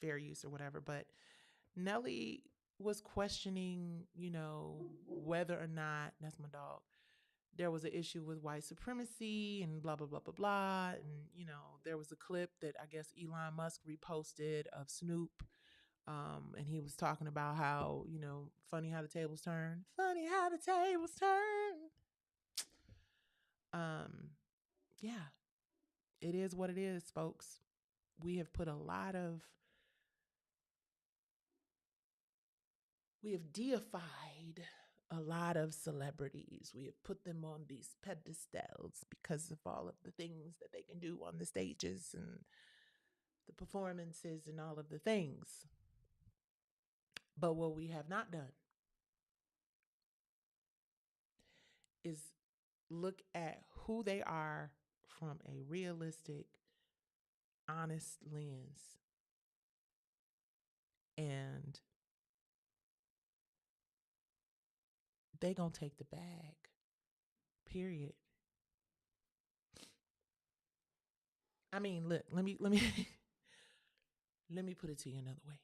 fair use or whatever. But Nelly was questioning, whether or not, that's my dog, there was an issue with white supremacy and blah, blah, blah, blah, blah. And, there was a clip that I guess Elon Musk reposted of Snoop. And he was talking about how, funny how the tables turn. Funny how the tables turn. Yeah, it is what it is, folks. We have put we have deified a lot of celebrities. We have put them on these pedestals because of all of the things that they can do on the stages and the performances and all of the things. But what we have not done is look at who they are from a realistic, honest lens. And they gonna take the bag. Period. I mean, look, let me let me put it to you another way.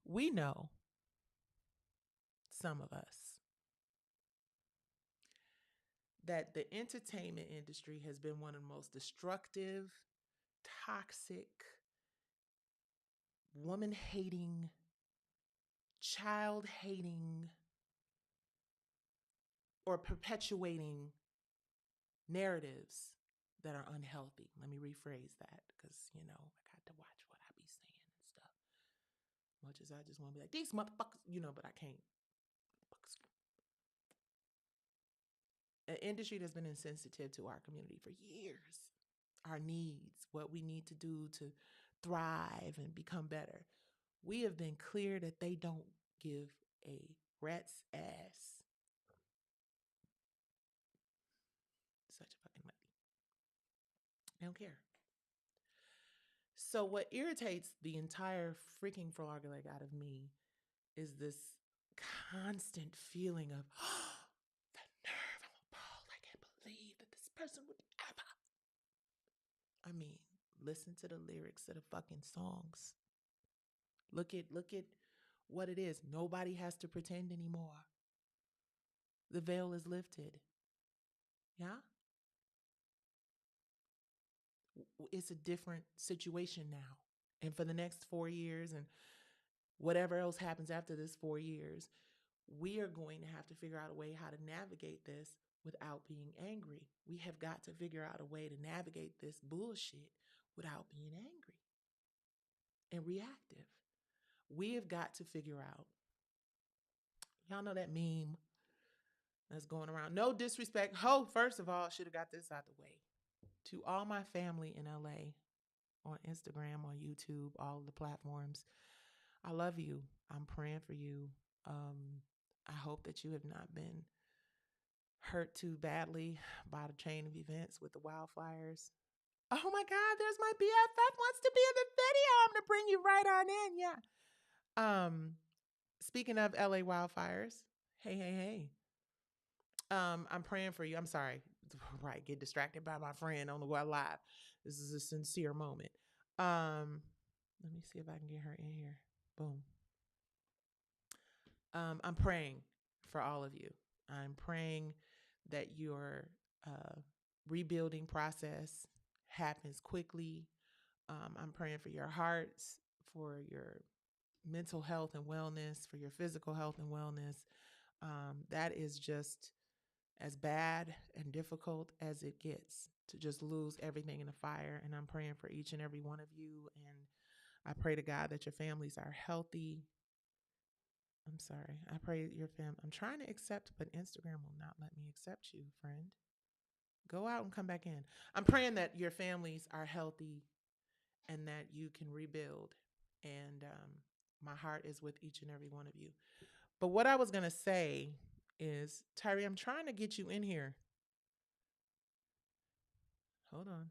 We know, some of us, that the entertainment industry has been one of the most destructive, toxic, woman hating, child hating, or perpetuating narratives that are unhealthy. Let me rephrase that because, I got to watch what I be saying and stuff. Much as I just want to be like, these motherfuckers, but I can't. An industry that's been insensitive to our community for years, our needs, what we need to do to thrive and become better. We have been clear that they don't give a rat's ass. Such a fucking money. They don't care. So what irritates the entire freaking frog leg out of me is this constant feeling of, oh, the nerve, I'm appalled. I can't believe that this person would ever. I mean, listen to the lyrics of the fucking songs. Look at what it is. Nobody has to pretend anymore. The veil is lifted. Yeah? It's a different situation now. And for the next 4 years and whatever else happens after this 4 years, we are going to have to figure out a way how to navigate this without being angry. We have got to figure out a way to navigate this bullshit without being angry and reactive. We have got to figure out, y'all know that meme that's going around. No disrespect. Oh, first of all, should have got this out the way. To all my family in LA, on Instagram, on YouTube, all of the platforms, I love you. I'm praying for you. Um, I hope that you have not been hurt too badly by the chain of events with the wildfires. Oh my God, there's my BFF wants to be in the video. I'm gonna bring you right on in. Yeah. Speaking of LA wildfires, hey, hey, hey. I'm praying for you. I'm sorry. Right, get distracted by my friend on the live. This is a sincere moment. Let me see if I can get her in here. Boom. I'm praying for all of you. I'm praying that your rebuilding process happens quickly. I'm praying for your hearts, for your mental health and wellness, for your physical health and wellness. That is just as bad and difficult as it gets to just lose everything in a fire. And I'm praying for each and every one of you. And I pray to God that your families are healthy. I'm sorry. I pray that your family. I'm trying to accept, but Instagram will not let me accept you, friend. Go out and come back in. I'm praying that your families are healthy and that you can rebuild. And my heart is with each and every one of you. But what I was going to say is, Tyree, I'm trying to get you in here. Hold on.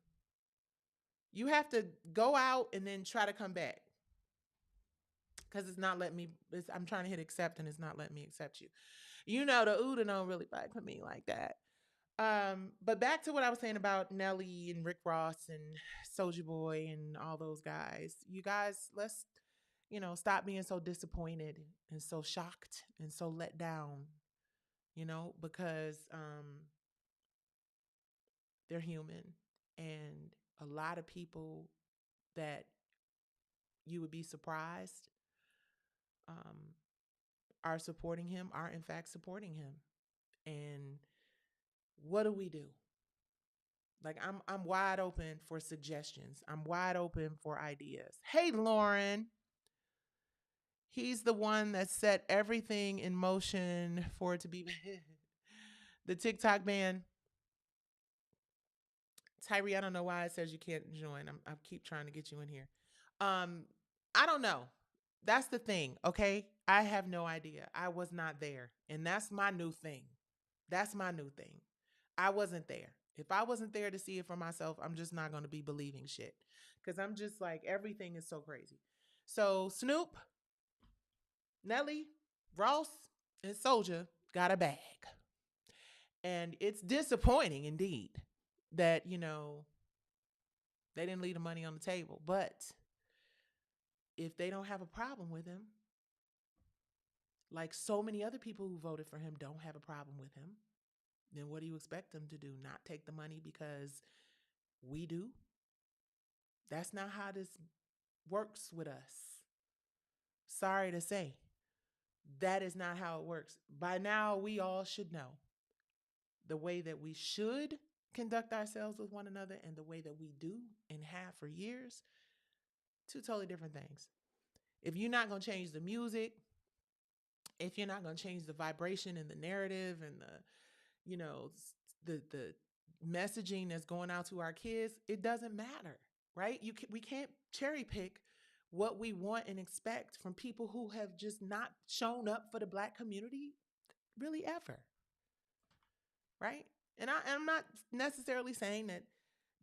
You have to go out and then try to come back because it's not letting me. I'm trying to hit accept and it's not letting me accept you. You know, the Uda don't really fight for me like that. But back to what I was saying about Nelly and Rick Ross and Soulja Boy and all those guys. You guys, let's, stop being so disappointed and so shocked and so let down, because they're human. And a lot of people that you would be surprised um, are supporting him, are in fact supporting him. And what do we do? Like I'm wide open for suggestions. I'm wide open for ideas. Hey Lauren, he's the one that set everything in motion for it to be the TikTok ban. Tyree, I don't know why it says you can't join. I keep trying to get you in here. Um, I don't know. That's the thing, okay? I have no idea. I was not there. And that's my new thing. That's my new thing. I wasn't there. If I wasn't there to see it for myself, I'm just not going to be believing shit. Because I'm just like, everything is so crazy. So Snoop, Nelly, Ross, and Soulja got a bag. And it's disappointing indeed that, they didn't leave the money on the table. But if they don't have a problem with him, like so many other people who voted for him don't have a problem with him, then what do you expect them to do? Not take the money because we do? That's not how this works with us. Sorry to say, that is not how it works. By now, we all should know the way that we should conduct ourselves with one another and the way that we do and have for years. Two totally different things. If you're not going to change the music, if you're not going to change the vibration and the narrative and the messaging that's going out to our kids, it doesn't matter, right? We can't cherry pick what we want and expect from people who have just not shown up for the Black community really ever, right? And I'm not necessarily saying that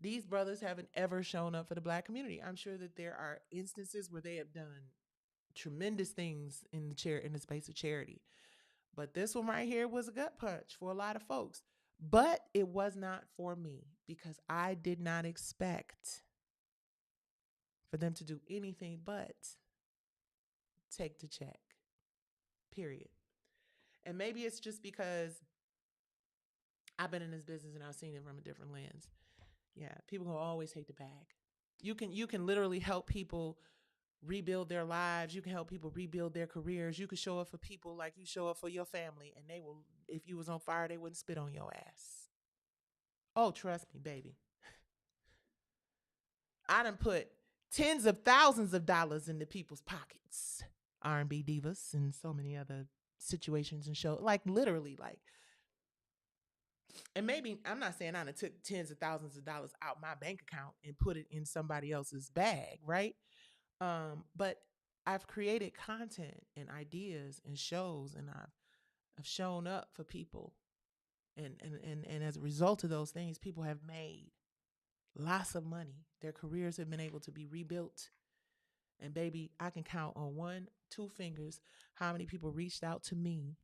these brothers haven't ever shown up for the Black community. I'm sure that there are instances where they have done tremendous things in the space of charity. But this one right here was a gut punch for a lot of folks. But it was not for me because I did not expect for them to do anything but take the check. Period. And maybe it's just because I've been in this business and I've seen it from a different lens. Yeah, people will always hate the bag. You can literally help people rebuild their lives. You can help people rebuild their careers. You can show up for people like you show up for your family, and they will, if you was on fire, they wouldn't spit on your ass. Oh, trust me, baby. I done put tens of thousands of dollars into people's pockets. R&B divas and so many other situations and shows. Like literally, like And maybe I'm not saying I done took tens of thousands of dollars out my bank account and put it in somebody else's bag, right? But I've created content and ideas and shows, and I've shown up for people, and as a result of those things, people have made lots of money. Their careers have been able to be rebuilt. And baby, I can count on one, two fingers how many people reached out to me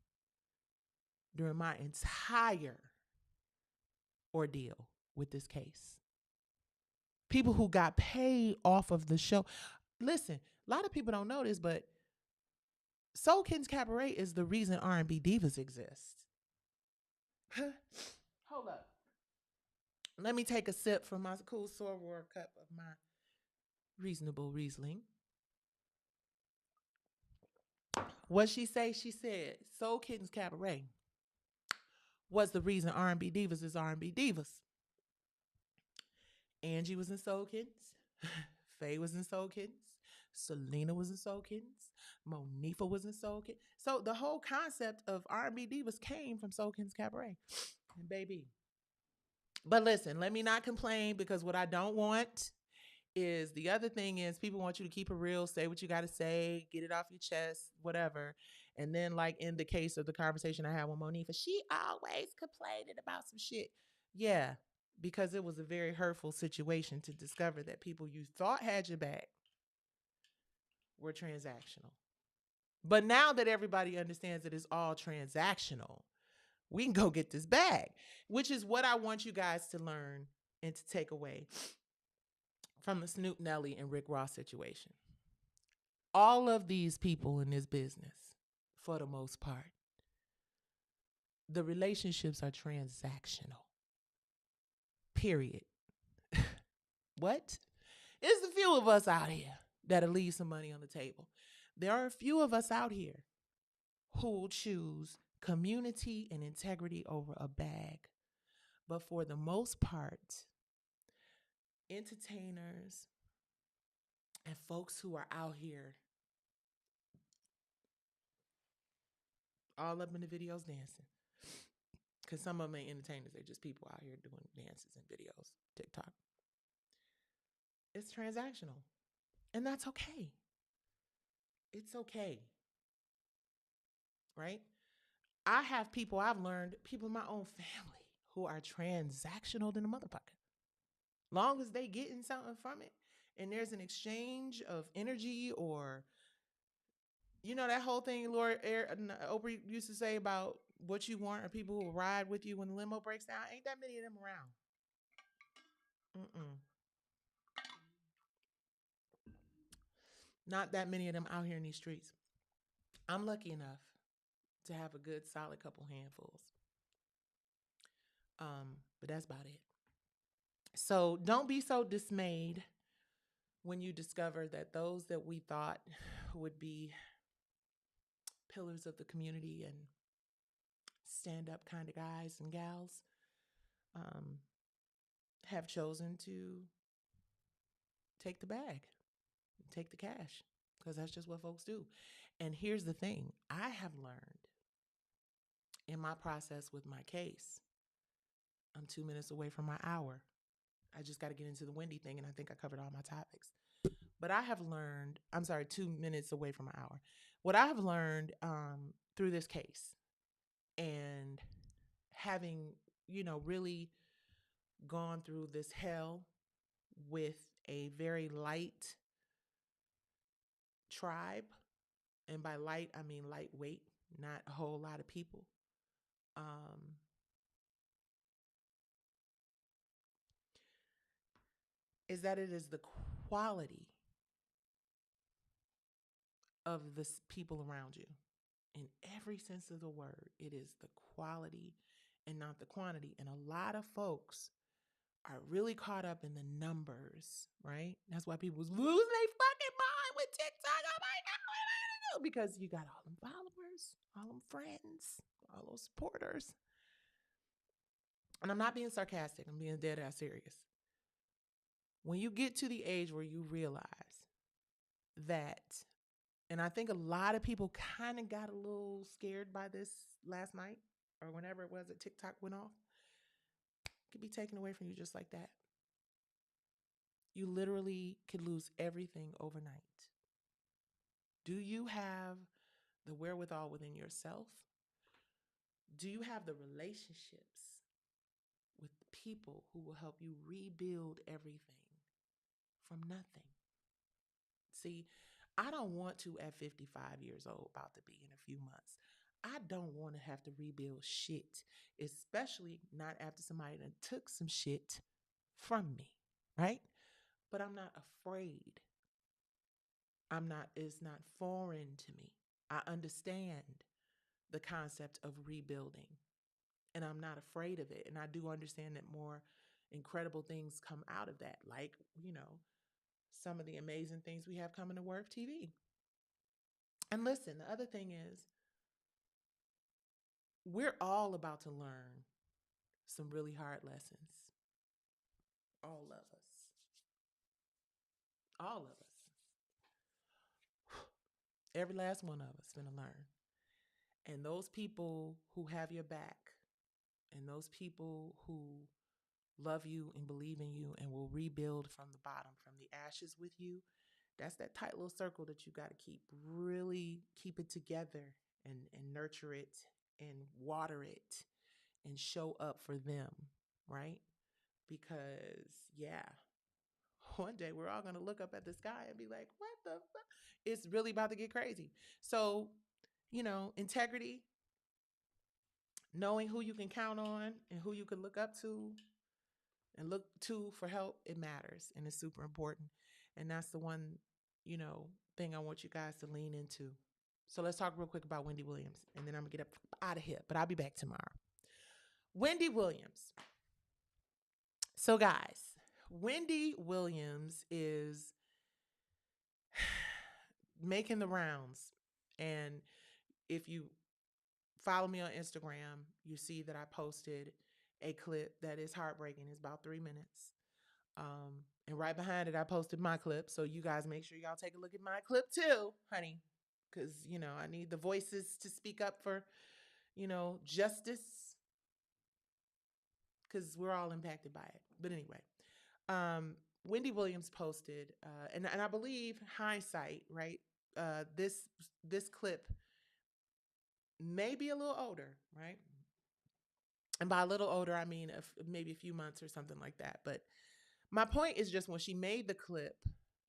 during my entire ordeal with this case. People who got paid off of the show. Listen, a lot of people don't know this, but Soul Kids Cabaret is the reason R&B divas exist. Hold up. Let me take a sip from my cool soror cup of my reasonable Riesling. What she say? She said Soul Kittens Cabaret was the reason R&B divas is R&B divas. Angie was in Soul Kittens. Faye was in Soul Kittens. Selena was in Soul Kittens. Monifa was in Soul Kittens. So the whole concept of R&B divas came from Soul Kittens Cabaret. And baby. But listen, let me not complain, because what I don't want is, the other thing is, people want you to keep it real, say what you got to say, get it off your chest, whatever. And then, like in the case of the conversation I had with Monifa, she always complaining about some shit. Yeah, because it was a very hurtful situation to discover that people you thought had your back were transactional. But now that everybody understands that it's all transactional, we can go get this bag, which is what I want you guys to learn and to take away from the Snoop Nelly and Rick Ross situation. All of these people in this business, for the most part, the relationships are transactional. Period. What? It's a few of us out here that'll leave some money on the table. There are a few of us out here who will choose community and integrity over a bag. But for the most part, entertainers and folks who are out here all up in the videos dancing, because some of them ain't entertainers, they're just people out here doing dances and videos, TikTok. It's transactional. And that's okay. It's okay. Right? I have people, I've learned, people in my own family who are transactional than a motherfucker. Long as they getting something from it and there's an exchange of energy, or you know that whole thing Oprah used to say about what you want are people who will ride with you when the limo breaks down. Ain't that many of them around. Mm-mm. Not that many of them out here in these streets. I'm lucky enough to have a good solid couple handfuls. But that's about it. So don't be so dismayed when you discover that those that we thought would be pillars of the community and stand up kind of guys and gals um, have chosen to take the bag, take the cash, because that's just what folks do. And here's the thing, I have learned in my process with my case, I'm 2 minutes away from my hour. I just got to get into the Wendy thing, and I think I covered all my topics. But I have learned, I'm sorry, 2 minutes away from an hour. What I have learned through this case, and having, really gone through this hell with a very light tribe, and by light, I mean lightweight, not a whole lot of people. Is that it is the quality of the people around you. In every sense of the word, it is the quality and not the quantity. And a lot of folks are really caught up in the numbers, right? That's why people lose their fucking mind with TikTok. Oh my God, what am I gonna do? Because you got all them followers, all them friends, all those supporters. And I'm not being sarcastic, I'm being dead ass serious. When you get to the age where you realize that, and I think a lot of people kind of got a little scared by this last night or whenever it was that TikTok went off. could be taken away from you just like that. You literally could lose everything overnight. Do you have the wherewithal within yourself? Do you have the relationships with the people who will help you rebuild everything from nothing? See, I don't want to at 55 years old, about to be in a few months. I don't want to have to rebuild shit, especially not after somebody that took some shit from me, right? But I'm not afraid. It's not foreign to me. I understand the concept of rebuilding and I'm not afraid of it. And I do understand that more incredible things come out of that, like, some of the amazing things we have coming to Worth TV. And listen, the other thing is, we're all about to learn some really hard lessons. All of us. All of us. Every last one of us gonna learn. And those people who have your back and those people who love you and believe in you and will rebuild from the bottom, from the ashes with you, that's that tight little circle that you got to keep, really keep it together and nurture it and water it and show up for them, right? Because, yeah, one day we're all going to look up at the sky and be like, what the fuck? It's really about to get crazy. So, integrity, knowing who you can count on and who you can look up to and look to for help, it matters and it's super important. And that's the one, thing I want you guys to lean into. So let's talk real quick about Wendy Williams and then I'm gonna get up out of here, but I'll be back tomorrow. Wendy Williams. So guys, Wendy Williams is making the rounds. And if you follow me on Instagram, you see that I posted a clip that is heartbreaking. It's about 3 minutes. And right behind it, I posted my clip. So you guys make sure y'all take a look at my clip too, honey. Because, I need the voices to speak up for, justice. Because we're all impacted by it. But anyway, Wendy Williams posted, and I believe hindsight, right? This clip may be a little older, right? And by a little older, I mean maybe a few months or something like that. But my point is just when she made the clip,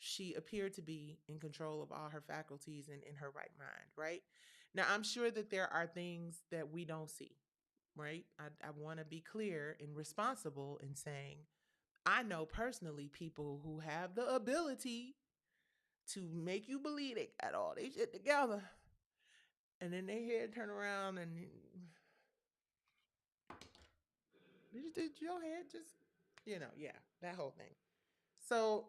she appeared to be in control of all her faculties and in her right mind, right? Now, I'm sure that there are things that we don't see, right? I want to be clear and responsible in saying, I know personally people who have the ability to make you believe they got all they shit together. And then they head turn around and did your head just, yeah, that whole thing. So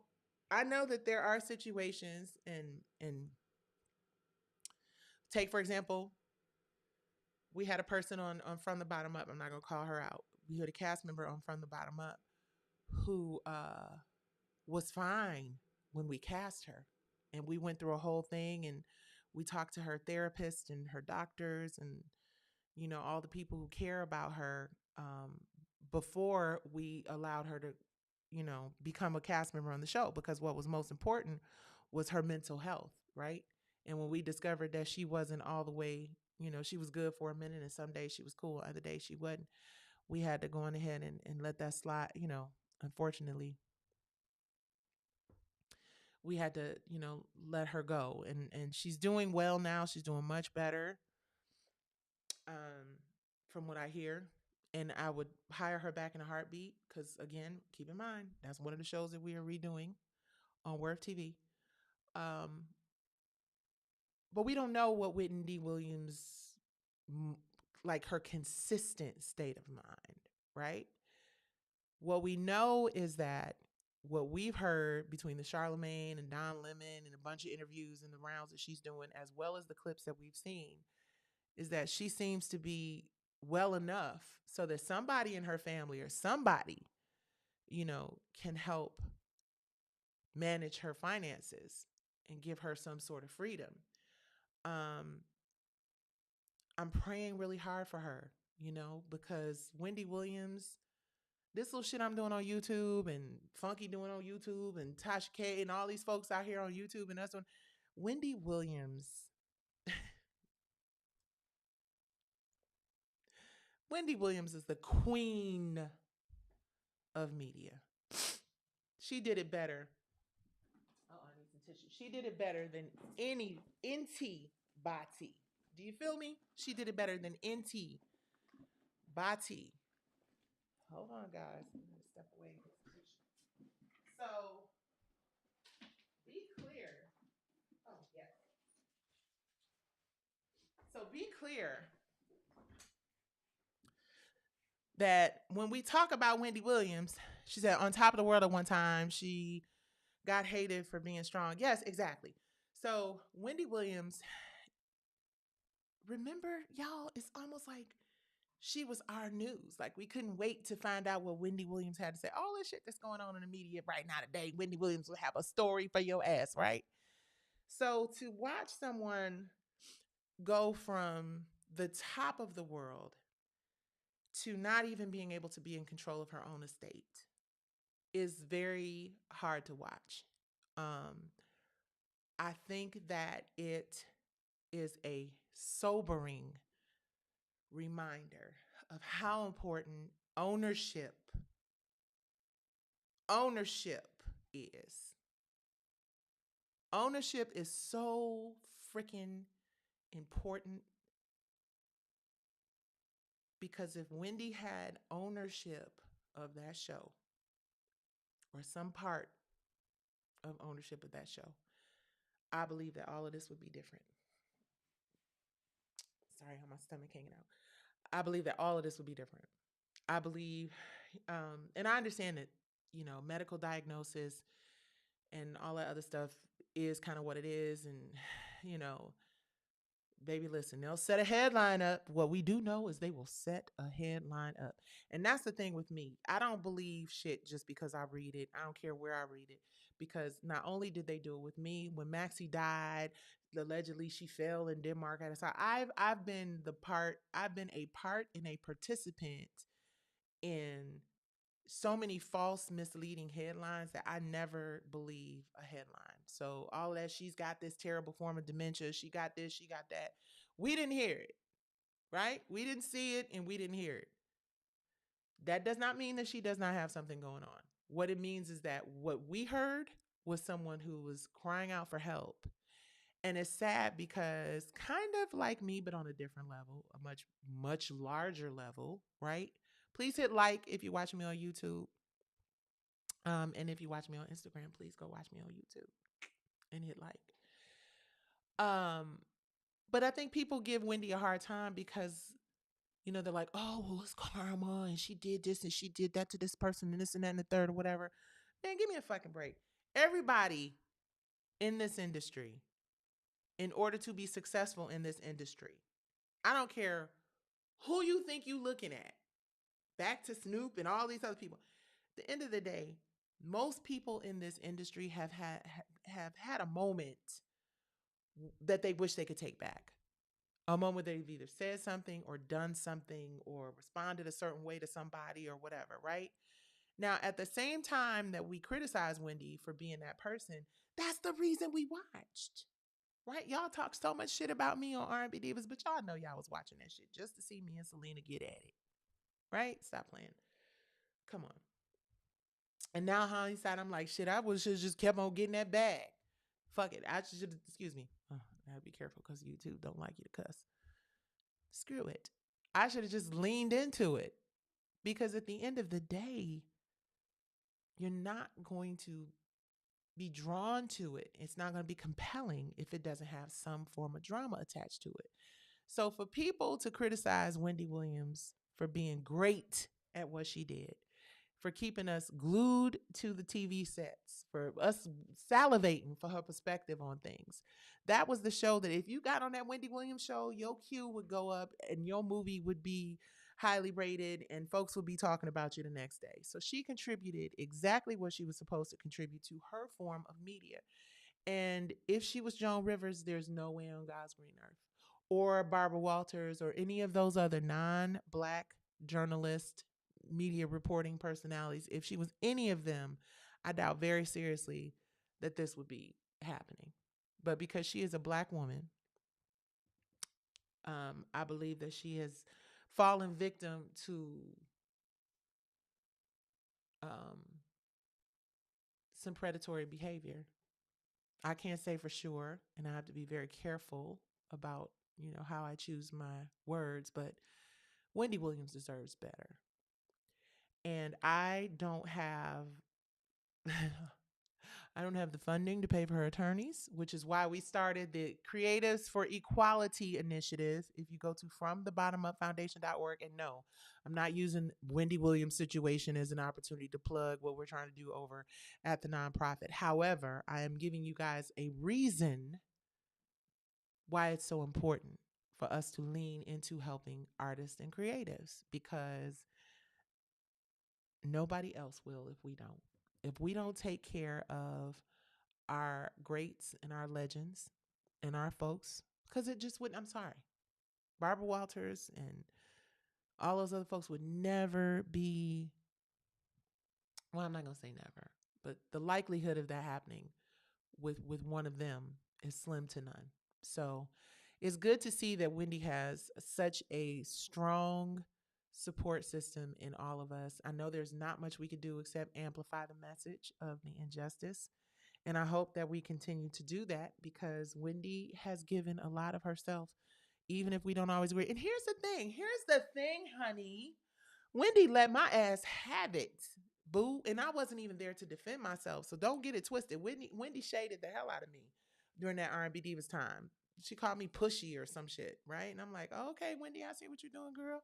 I know that there are situations and take, for example, we had a person on From the Bottom Up. I'm not gonna call her out. We had a cast member on From the Bottom Up who was fine when we cast her. And we went through a whole thing and we talked to her therapist and her doctors and, all the people who care about her before we allowed her to, become a cast member on the show. Because what was most important was her mental health, right? And when we discovered that she wasn't all the way, she was good for a minute and some days she was cool, other days she wasn't, we had to go on ahead and let that slide. Unfortunately, we had to, let her go. And she's doing well now. She's doing much better, from what I hear. And I would hire her back in a heartbeat because, again, keep in mind, that's one of the shows that we are redoing on Worth TV. Um, but we don't know what Wendy Williams, like her consistent state of mind, right? What we know is that what we've heard between the Charlemagne and Don Lemon and a bunch of interviews and the rounds that she's doing, as well as the clips that we've seen, is that she seems to be well enough so that somebody in her family or somebody, can help manage her finances and give her some sort of freedom. Um, I'm praying really hard for her, because Wendy Williams This little shit I'm doing on YouTube and Funky doing on YouTube and Tasha K and all these folks out here on YouTube and us on Wendy Williams. Wendy Williams is the queen of media. She did it better. Oh, I need some tissue. She did it better than any NT Bati. Do you feel me? She did it better than NT Bati. Hold on, guys. I'm gonna step away and get some tissue. So be clear. Oh, yes. So be clear that when we talk about Wendy Williams, she said on top of the world at one time, she got hated for being strong. Yes, exactly. So Wendy Williams, remember, y'all, it's almost like she was our news. Like we couldn't wait to find out what Wendy Williams had to say. All this shit that's going on in the media right now today, Wendy Williams will have a story for your ass, right? So to watch someone go from the top of the world to not even being able to be in control of her own estate is very hard to watch. Um, I think that it is a sobering reminder of how important ownership is. Ownership is so freaking important because if Wendy had ownership of that show or some part of ownership of that show, I believe that all of this would be different. Sorry, how my stomach hanging out. I believe that all of this would be different. I believe, and I understand that, medical diagnosis and all that other stuff is kind of what it is. And, you know, baby, listen, they'll set a headline up. What we do know is they will set a headline up. And that's the thing with me. I don't believe shit just because I read it. I don't care where I read it. Because not only did they do it with me, when Maxie died, allegedly she fell in Denmark at a time. I've been a part and a participant in so many false, misleading headlines that I never believe a headline. So all that she's got this terrible form of dementia, she got this, she got that. We didn't hear it, right? We didn't see it and we didn't hear it. That does not mean that she does not have something going on. What it means is that what we heard was someone who was crying out for help. And it's sad because kind of like me, but on a different level, a much, much larger level, right? Please hit like if you're watching me on YouTube. And if you watch me on Instagram, please go watch me on YouTube and hit like. Um, but I think people give Wendy a hard time because, they're like, oh, well, it's karma and she did this and she did that to this person and this and that and the third or whatever. Man, give me a fucking break. Everybody in this industry, in order to be successful in this industry, I don't care who you think you looking at, back to Snoop and all these other people. At the end of the day, most people in this industry have had a moment that they wish they could take back. A moment they've either said something or done something or responded a certain way to somebody or whatever, right? Now, at the same time that we criticize Wendy for being that person, that's the reason we watched, right? Y'all talk so much shit about me on R&B Divas, but y'all know y'all was watching that shit just to see me and Selena get at it, right? Stop playing. Come on. And now hindsight, I'm like, shit, I should have just kept on getting that bag. Fuck it. I should, excuse me. I gotta be careful because YouTube don't like you to cuss. Screw it. I should have just leaned into it because at the end of the day, you're not going to be drawn to it. It's not going to be compelling if it doesn't have some form of drama attached to it. So for people to criticize Wendy Williams for being great at what she did, for keeping us glued to the TV sets, for us salivating for her perspective on things. That was the show that if you got on that Wendy Williams show, your queue would go up and your movie would be highly rated and folks would be talking about you the next day. So she contributed exactly what she was supposed to contribute to her form of media. And if she was Joan Rivers, there's no way on God's green earth, or Barbara Walters, or any of those other non-Black journalists, media reporting personalities, if she was any of them, I doubt very seriously that this would be happening. But because she is a black woman, I believe that she has fallen victim to um, some predatory behavior. I can't say for sure, and I have to be very careful about how I choose my words. But Wendy Williams deserves better, and I don't have I don't have the funding to pay for her attorneys, which is why we started the Creatives for Equality initiative. If you go to FromTheBottomUpFoundation.org, and no, I'm not using Wendy Williams' situation as an opportunity to plug what we're trying to do over at the nonprofit. However, I am giving you guys a reason why it's so important for us to lean into helping artists and creatives, because nobody else will if we don't. If we don't take care of our greats and our legends and our folks, because it just wouldn't. I'm sorry. Barbara Walters and all those other folks would never be, well, I'm not going to say never, but the likelihood of that happening with one of them is slim to none. So it's good to see that Wendy has such a strong support system in all of us. I know there's not much we could do except amplify the message of the injustice. And I hope that we continue to do that, because Wendy has given a lot of herself, even if we don't always agree. And here's the thing, honey. Wendy let my ass have it, boo. And I wasn't even there to defend myself. So don't get it twisted. Wendy shaded the hell out of me during that R&B Divas time. She called me pushy or some shit, right? And I'm like, oh, okay, Wendy, I see what you're doing, girl.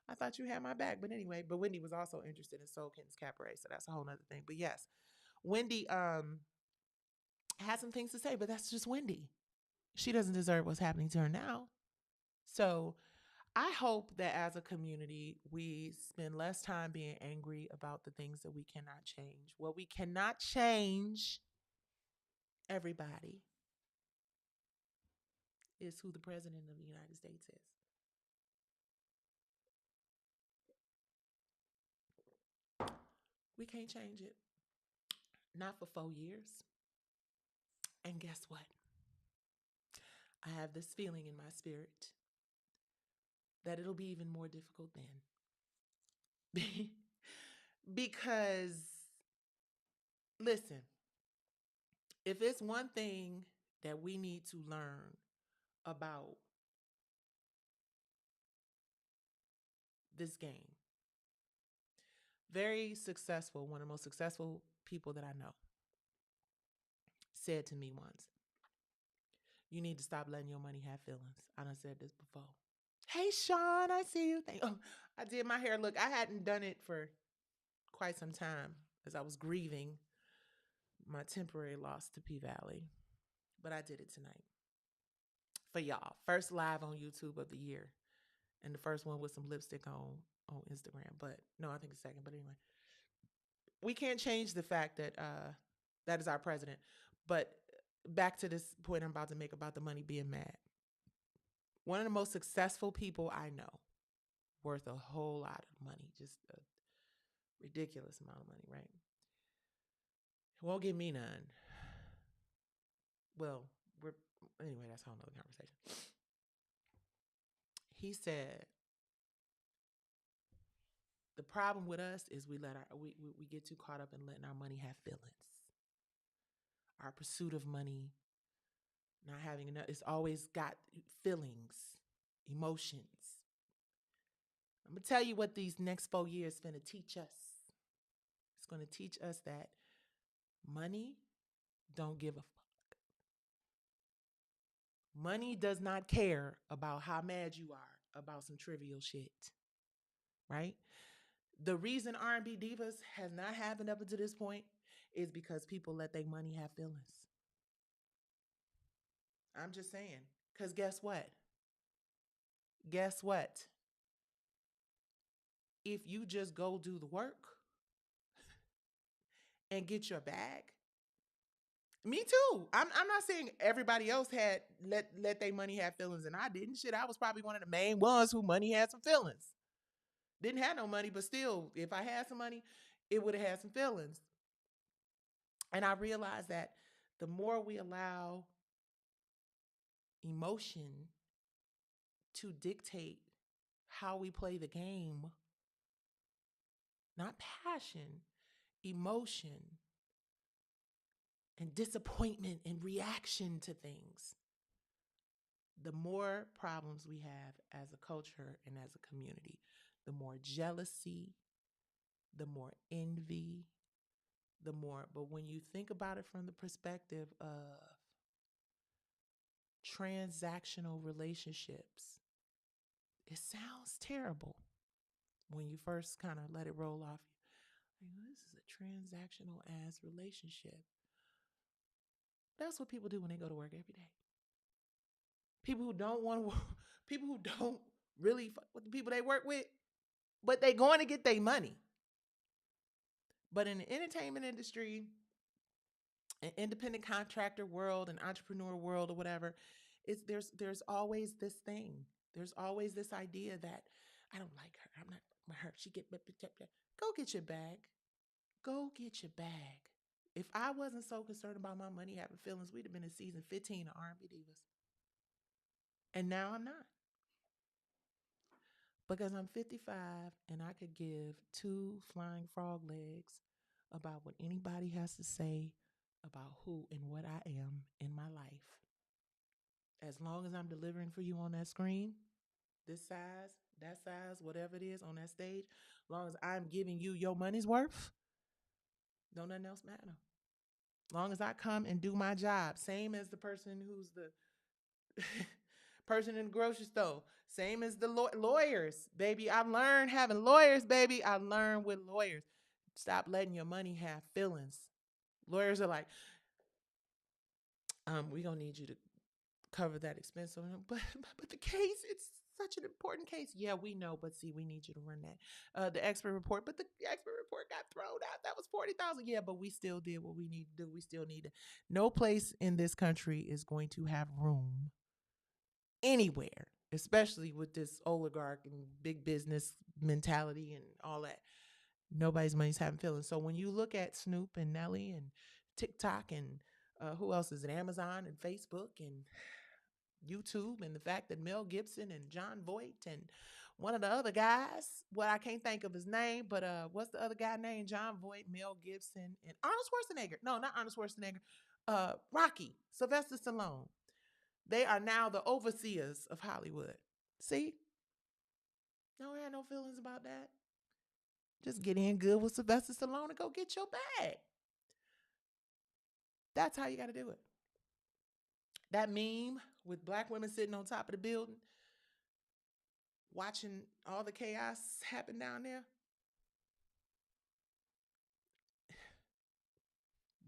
I thought you had my back. But anyway, Wendy was also interested in Soul Kittens Cabaret. So that's a whole nother thing. But yes, Wendy had some things to say, but that's just Wendy. She doesn't deserve what's happening to her now. So I hope that as a community, we spend less time being angry about the things that we cannot change. What we cannot change, everybody, is who the president of the United States is. We can't change it. Not for 4 years. And guess what? I have this feeling in my spirit that it'll be even more difficult then. Because, listen, if it's one thing that we need to learn about this game, very successful, one of the most successful people that I know said to me once, you need to stop letting your money have feelings. I done said this before. Hey, Sean, I see you. I did my hair. Look, I hadn't done it for quite some time as I was grieving my temporary loss to P Valley. But I did it tonight for y'all. First live on YouTube of the year. And the first one with some lipstick on Instagram. But no, I think the second. But anyway, we can't change the fact that that is our president. But back to this point I'm about to make about the money being mad. One of the most successful people I know, worth a whole lot of money, just a ridiculous amount of money, right? Won't give me none. Well, anyway, that's a whole nother conversation. He said, the problem with us is we get too caught up in letting our money have feelings. Our pursuit of money, not having enough, it's always got feelings, emotions. I'm going to tell you what these next 4 years is going to teach us. It's going to teach us that money don't give a fuck. Money does not care about how mad you are about some trivial shit, right? The reason R&B Divas has not happened up until this point is because people let their money have feelings. I'm just saying. Because guess what? Guess what? If you just go do the work and get your bag, me too. I'm not saying everybody else had let their money have feelings and I didn't. Shit, I was probably one of the main ones who money had some feelings. Didn't have no money, but still, if I had some money, it would have had some feelings. And I realized that the more we allow emotion to dictate how we play the game, not passion, emotion and disappointment and reaction to things, the more problems we have as a culture and as a community, the more jealousy, the more envy, the more. But when you think about it from the perspective of transactional relationships, it sounds terrible when you first kind of let it roll off. Like, well, this is a transactional ass relationship. That's what people do when they go to work every day. People who don't want to, people who don't really fuck with the people they work with, but they going to get their money. But in the entertainment industry, an independent contractor world, an entrepreneur world, or whatever, it's there's always this thing. There's always this idea that I don't like her. I'm not her. She get go get your bag. Go get your bag. If I wasn't so concerned about my money having feelings, we'd have been in season 15 of R&B Divas. And now I'm not. Because I'm 55 and I could give two flying frog legs about what anybody has to say about who and what I am in my life. As long as I'm delivering for you on that screen, this size, that size, whatever it is on that stage, as long as I'm giving you your money's worth, don't nothing else matter. As long as I come and do my job, same as the person who's the person in the grocery store, same as the lawyers, baby. I've learned having lawyers, baby. I learned with lawyers. Stop letting your money have feelings. Lawyers are like, we're gonna need you to cover that expense. But the case, it's such an important case. Yeah, we know, but see, we need you to run that. The expert report, but the expert report got thrown out. That was 40,000. Yeah, but we still did what we need to do. We still need to. No place in this country is going to have room anywhere, especially with this oligarch and big business mentality and all that. Nobody's money's having feelings. So when you look at Snoop and Nelly and TikTok and who else is it? Amazon and Facebook and YouTube, and the fact that Mel Gibson and John Voight and one of the other guys, well, I can't think of his name, but what's the other guy named? John Voight, Mel Gibson, and Arnold Schwarzenegger. No, not Arnold Schwarzenegger. Rocky, Sylvester Stallone. They are now the overseers of Hollywood. See? Don't have no feelings about that. Just get in good with Sylvester Stallone and go get your bag. That's how you got to do it. That meme with black women sitting on top of the building, watching all the chaos happen down there.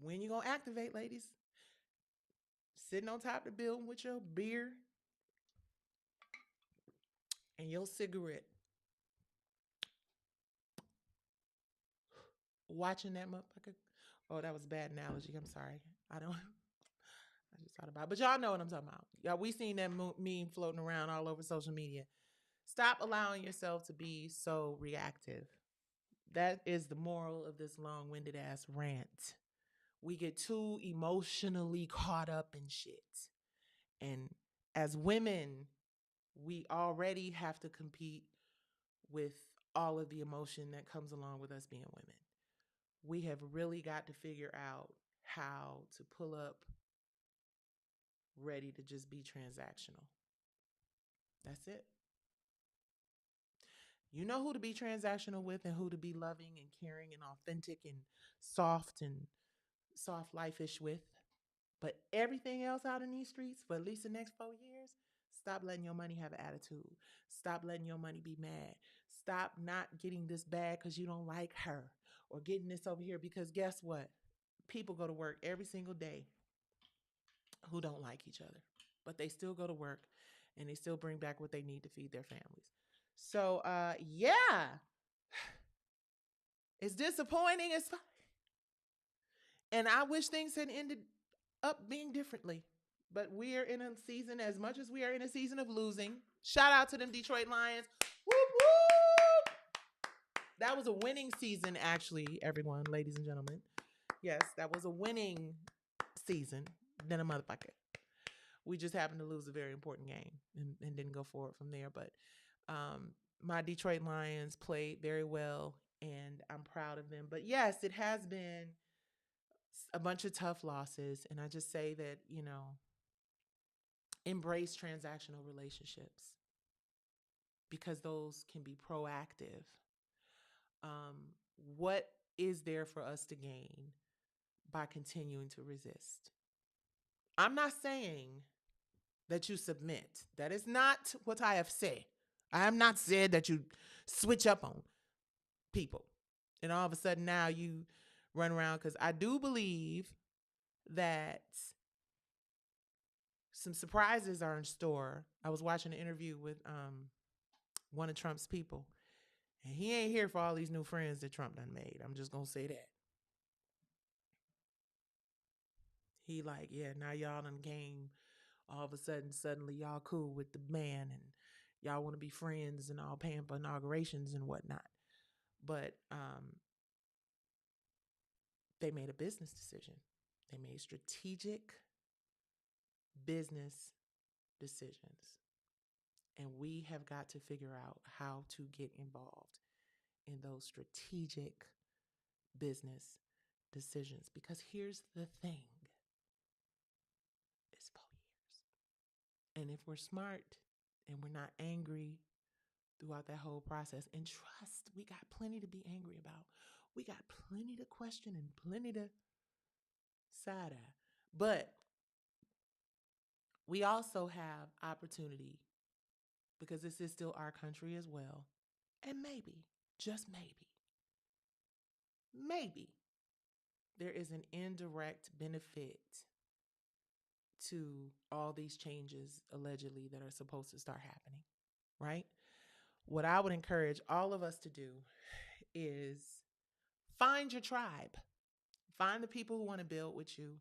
When you gonna activate, ladies? Sitting on top of the building with your beer and your cigarette, watching that motherfucker. Oh, that was a bad analogy. I'm sorry. I just thought about it. But y'all know what I'm talking about. Y'all, we seen that meme floating around all over social media. Stop allowing yourself to be so reactive. That is the moral of this long-winded ass rant. We get too emotionally caught up in shit. And as women, we already have to compete with all of the emotion that comes along with us being women. We have really got to figure out how to pull up ready to just be transactional. That's it. You know who to be transactional with and who to be loving and caring and authentic and soft life-ish with. But everything else out in these streets for at least the next 4 years, stop letting your money have an attitude. Stop letting your money be mad. Stop not getting this bag because you don't like her, or getting this over here because guess what? People go to work every single day who don't like each other, but they still go to work and they still bring back what they need to feed their families. So, yeah, it's disappointing. And I wish things had ended up being differently. But we are in a season, as much as we are in a season of losing. Shout out to them Detroit Lions. Whoop, whoop. That was a winning season, actually, everyone, ladies and gentlemen. Yes, that was a winning season. Then a motherfucker. We just happened to lose a very important game and didn't go forward from there. But my Detroit Lions played very well, and I'm proud of them. But yes, it has been a bunch of tough losses. And I just say that, embrace transactional relationships because those can be proactive. Um, what is there for us to gain by continuing to resist? I'm not saying that you submit. That is not what I have said. I have not said that you switch up on people and all of a sudden now you run around because I do believe that some surprises are in store. I was watching an interview with one of Trump's people, and he ain't here for all these new friends that Trump done made. I'm just gonna say that. He like, yeah, now y'all done came all of a sudden, suddenly y'all cool with the man and y'all want to be friends and all paying for inaugurations and whatnot. But they made a business decision. They made strategic business decisions. And we have got to figure out how to get involved in those strategic business decisions. Because here's the thing, it's 4 years. And if we're smart and we're not angry throughout that whole process, and trust, we got plenty to be angry about. We got plenty to question and plenty to side eye. But we also have opportunity because this is still our country as well. And maybe, just maybe there is an indirect benefit to all these changes allegedly that are supposed to start happening, right? What I would encourage all of us to do is find your tribe. Find the people who want to build with you.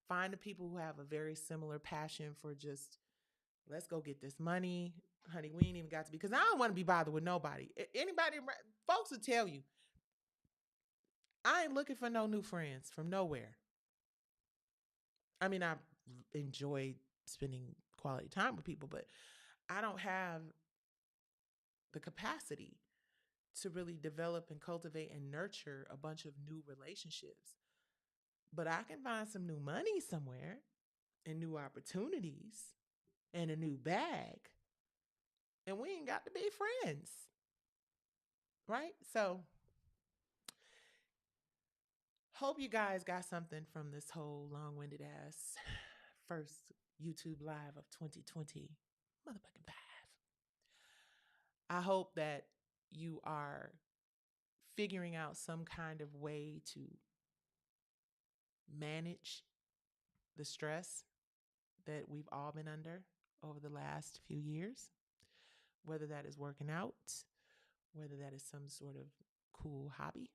Find the people who have a very similar passion for just, let's go get this money. Honey, we ain't even got to be, because I don't want to be bothered with nobody. Anybody, folks will tell you, I ain't looking for no new friends from nowhere. I mean, I enjoy spending quality time with people, but I don't have the capacity to really develop and cultivate and nurture a bunch of new relationships. But I can find some new money somewhere and new opportunities and a new bag. And we ain't got to be friends. Right? So, hope you guys got something from this whole long winded ass first YouTube live of 2020 motherfucking 5. I hope that you are figuring out some kind of way to manage the stress that we've all been under over the last few years, whether that is working out, whether that is some sort of cool hobby,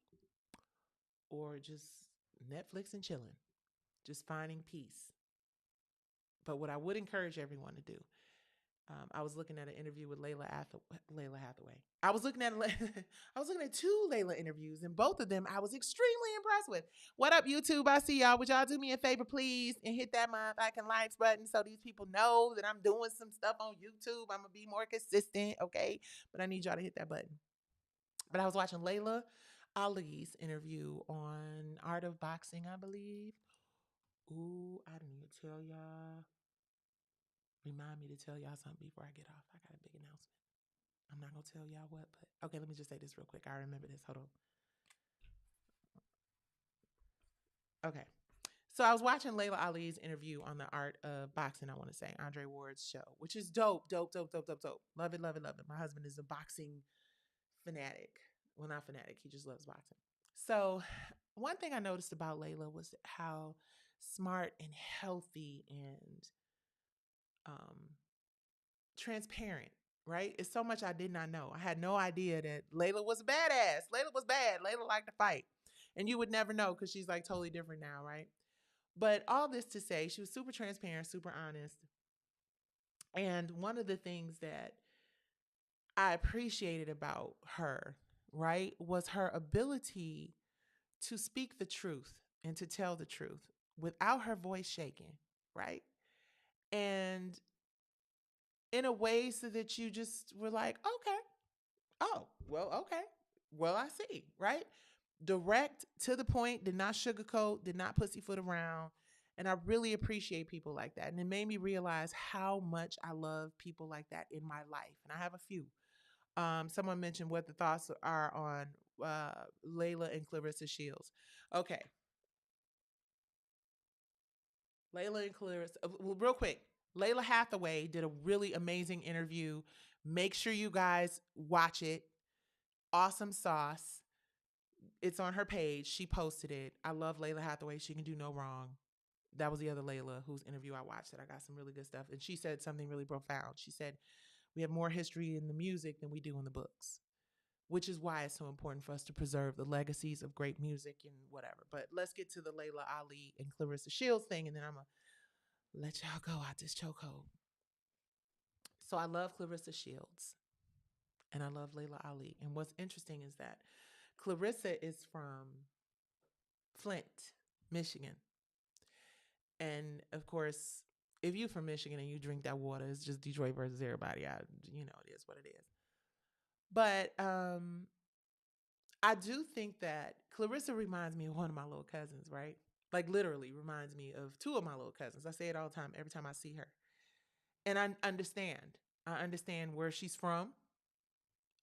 or just Netflix and chilling, just finding peace. But what I would encourage everyone to do, I was looking at an interview with Layla Hathaway. I was looking at I was looking at 2 Layla interviews, and both of them I was extremely impressed with. What up, YouTube? I see y'all. Would y'all do me a favor, please, and hit that motherfucking likes button so these people know that I'm doing some stuff on YouTube. I'm gonna be more consistent, okay? But I need y'all to hit that button. But I was watching Layla Ali's interview on Art of Boxing, I believe. Ooh, I didn't even tell y'all. Remind me to tell y'all something before I get off. I got a big announcement. I'm not going to tell y'all what, but okay, let me just say this real quick. I remember this. Hold on. Okay. So I was watching Layla Ali's interview on the Art of Boxing, I want to say, Andre Ward's show, which is dope, dope, dope, dope, dope, dope. Love it, love it, love it. My husband is a boxing fanatic. Well, not fanatic. He just loves boxing. So one thing I noticed about Layla was how smart and healthy and um, transparent, right? It's so much I did not know. I had no idea that Layla was a badass. Layla was bad. Layla liked to fight. And you would never know because she's like totally different now, right? But all this to say, she was super transparent, super honest. And one of the things that I appreciated about her right, was her ability to speak the truth and to tell the truth without her voice shaking, right? And in a way so that you just were like, okay, oh, well, okay. Well, I see, right? Direct to the point, did not sugarcoat, did not pussyfoot around. And I really appreciate people like that. And it made me realize how much I love people like that in my life. And I have a few. Someone mentioned what the thoughts are on Layla and Clarissa Shields. Okay, Layla and Clarissa. Well, real quick, Layla Hathaway did a really amazing interview. Make sure you guys watch it. Awesome sauce. It's on her page. She posted it. I love Layla Hathaway. She can do no wrong. That was the other Layla whose interview I watched that I got some really good stuff. And she said something really profound. She said, we have more history in the music than we do in the books, which is why it's so important for us to preserve the legacies of great music and whatever. But let's get to the Layla Ali and Clarissa Shields thing, and then I'm going to let y'all go out this chokehold. So I love Clarissa Shields and I love Layla Ali. And what's interesting is that Clarissa is from Flint, Michigan. And of course, if you're from Michigan and you drink that water, it's just Detroit versus everybody. It is what it is. But I do think that Clarissa reminds me of one of my little cousins, right? Like literally reminds me of two of my little cousins. I say it all the time every time I see her. And I understand. I understand where she's from.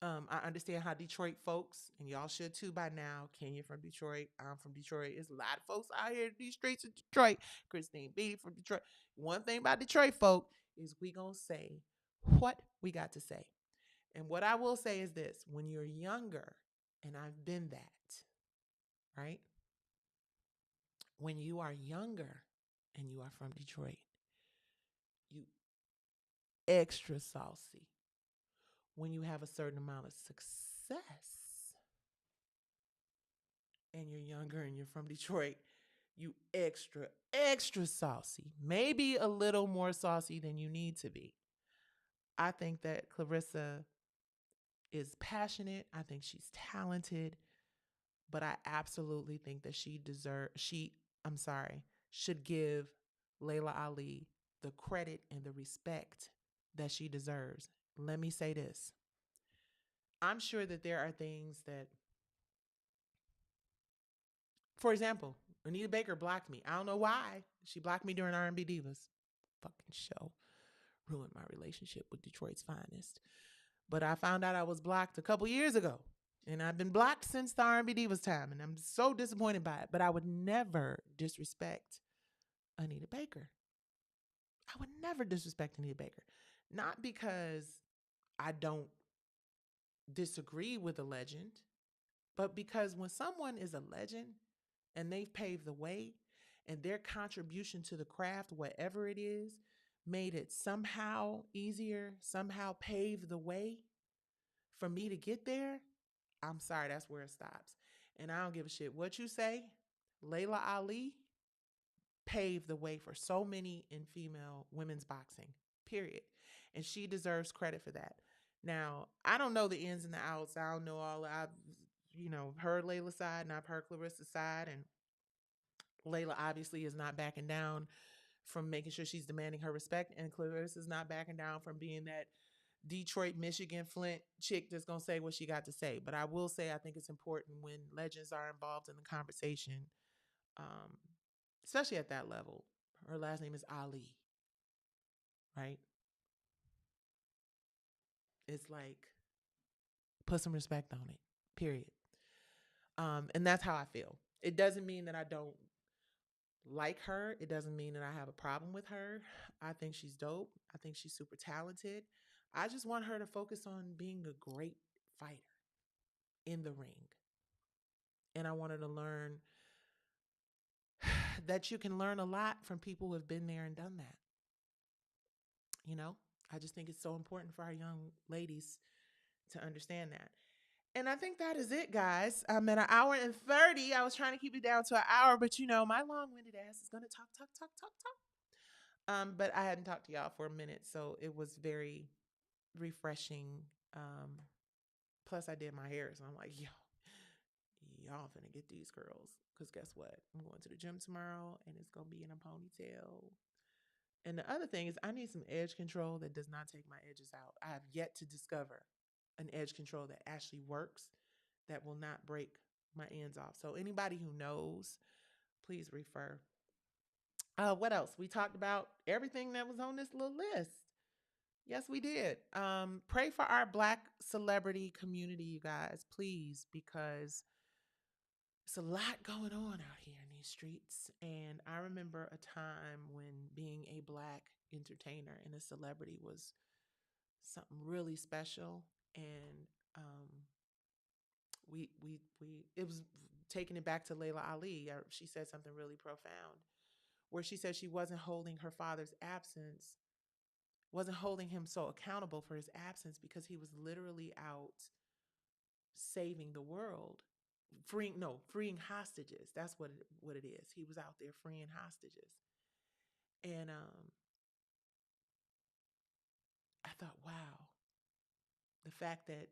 I understand how Detroit folks, and y'all should too by now. Kenya from Detroit. I'm from Detroit. There's a lot of folks out here in these streets of Detroit. Christine B from Detroit. One thing about Detroit folk is we gonna say what we got to say. And what I will say is this: when you're younger, and I've been that, right? When you are younger and you are from Detroit, you extra saucy. When you have a certain amount of success and you're younger and you're from Detroit, you extra saucy. Maybe a little more saucy than you need to be. I think that Clarissa is passionate. I think she's talented, but I absolutely think that I'm sorry, should give Layla Ali the credit and the respect that she deserves. Let me say this. I'm sure that there are things that, for example, Anita Baker blocked me. I don't know why. She blocked me during R&B Divas. Fucking show. Ruined my relationship with Detroit's finest. But I found out I was blocked a couple years ago. And I've been blocked since the R&B Divas time. And I'm so disappointed by it. But I would never disrespect Anita Baker. I would never disrespect Anita Baker. Not because I don't disagree with a legend, but because when someone is a legend and they've paved the way and their contribution to the craft, whatever it is, made it somehow easier, somehow paved the way for me to get there, I'm sorry, that's where it stops. And I don't give a shit what you say. Layla Ali paved the way for so many in female women's boxing, period. And she deserves credit for that. Now, I don't know the ins and the outs. I don't know all. I've, heard Layla's side and I've heard Clarissa's side. And Layla obviously is not backing down from making sure she's demanding her respect. And Clarissa's not backing down from being that Detroit, Michigan, Flint chick that's going to say what she got to say. But I will say, I think it's important when legends are involved in the conversation, um, especially at that level. Her last name is Ali, right? It's like, put some respect on it, period. And that's how I feel. It doesn't mean that I don't like her. It doesn't mean that I have a problem with her. I think she's dope. I think she's super talented. I just want her to focus on being a great fighter in the ring. And I want her to learn that you can learn a lot from people who have been there and done that. You know, I just think it's so important for our young ladies to understand that. And I think that is it, guys. I'm at an hour and 30. I was trying to keep it down to an hour, but my long-winded ass is going to talk, talk, talk, talk, talk. But I hadn't talked to y'all for a minute, so it was very refreshing Plus, I did my hair, so I'm like, yo, y'all finna get these curls. Because guess what? I'm going to the gym tomorrow, and it's gonna be in a ponytail. And the other thing is, I need some edge control that does not take my edges out. I have yet to discover an edge control that actually works, that will not break my ends off. So anybody who knows, please refer. What else? We talked about everything that was on this little list. Yes, we did. Pray for our Black celebrity community, you guys, please, because it's a lot going on out here in these streets. And I remember a time when being a Black entertainer and a celebrity was something really special. And it was taking it back to Layla Ali. She said something really profound, where she said she wasn't holding her father's absence, wasn't holding him so accountable for his absence because he was literally out saving the world, freeing hostages. That's what it is. He was out there freeing hostages. And I thought, wow, the fact that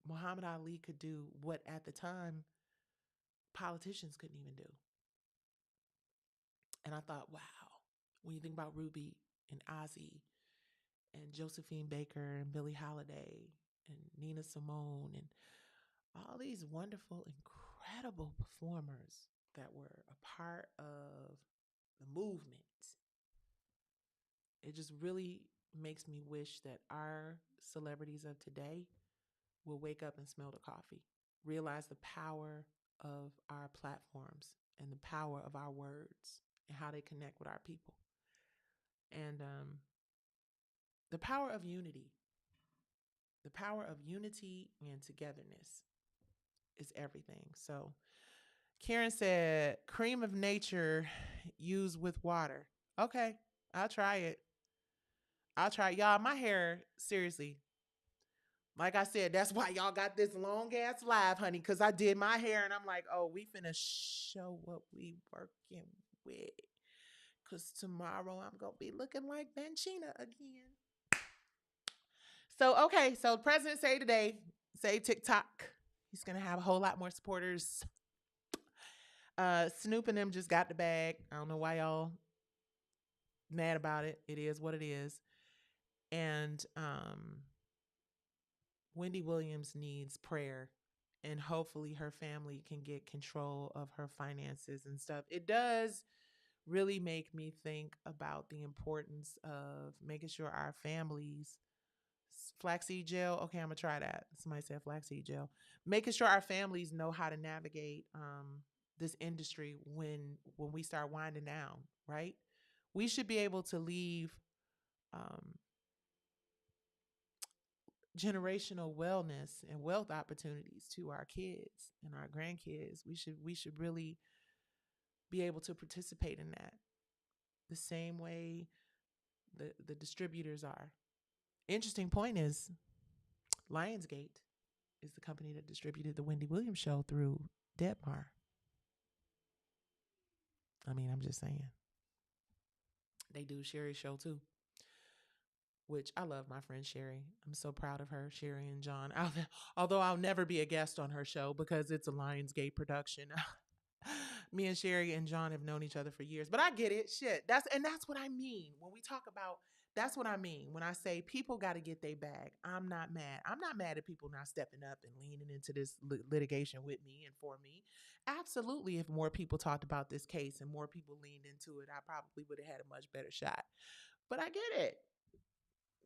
Muhammad Ali could do what at the time politicians couldn't even do. And I thought, wow, when you think about Ruby and Ozzy and Josephine Baker and Billie Holiday and Nina Simone and all these wonderful, incredible performers that were a part of the movement, it just really makes me wish that our celebrities of today will wake up and smell the coffee, realize the power of our platforms and the power of our words and how they connect with our people. And the power of unity, the power of unity and togetherness is everything. So Karen said, cream of nature used with water. Okay, I'll try it. I'll try it. Y'all, my hair, seriously, like I said, that's why y'all got this long ass live, honey, because I did my hair and I'm like, oh, we finna show what we working with. Because tomorrow I'm going to be looking like Benchina again. So, okay, so President Say today, say TikTok. He's going to have a whole lot more supporters. Snoop and them just got the bag. I don't know why y'all mad about it. It is what it is. And Wendy Williams needs prayer, and hopefully her family can get control of her finances and stuff. It does really make me think about the importance of making sure our families, flaxseed gel. Okay, I'm gonna try that. Somebody said flaxseed gel. Making sure our families know how to navigate this industry when we start winding down. Right, we should be able to leave um, generational wellness and wealth opportunities to our kids and our grandkids. We should really be able to participate in that the same way the distributors are. Interesting point is Lionsgate is the company that distributed the Wendy Williams show through Detmar. I mean, I'm just saying. They do Sherry's show too, which I love my friend Sherry. I'm so proud of her, Sherry and John. Although I'll never be a guest on her show because it's a Lionsgate production. Me and Sherry and John have known each other for years, but I get it. Shit, that's what I mean when we talk about. That's what I mean when I say people got to get their bag. I'm not mad. I'm not mad at people not stepping up and leaning into this litigation with me and for me. Absolutely, if more people talked about this case and more people leaned into it, I probably would have had a much better shot. But I get it.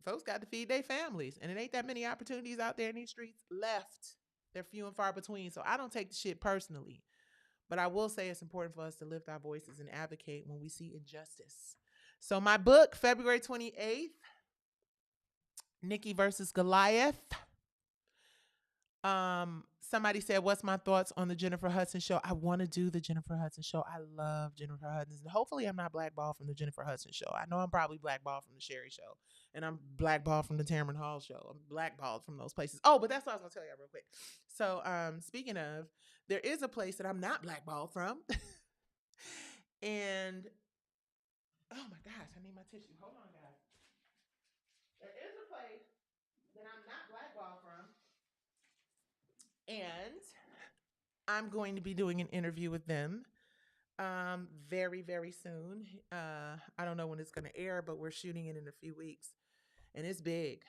Folks got to feed their families, and it ain't that many opportunities out there in these streets left. They're few and far between. So I don't take the shit personally. But I will say it's important for us to lift our voices and advocate when we see injustice. So my book, February 28th, Nicci versus Goliath. Somebody said, what's my thoughts on the Jennifer Hudson show? I want to do the Jennifer Hudson show. I love Jennifer Hudson. Hopefully I'm not blackballed from the Jennifer Hudson show. I know I'm probably blackballed from the Sherry show. And I'm blackballed from the Tamron Hall show. I'm blackballed from those places. Oh, but that's what I was going to tell you real quick. So speaking of, there is a place that I'm not blackballed from. And, oh my gosh, I need my tissue. Hold on, guys. There is a place that I'm not blackballed from. I'm going to be doing an interview with them very, very soon. I don't know when it's going to air, but we're shooting it in a few weeks. And it's big.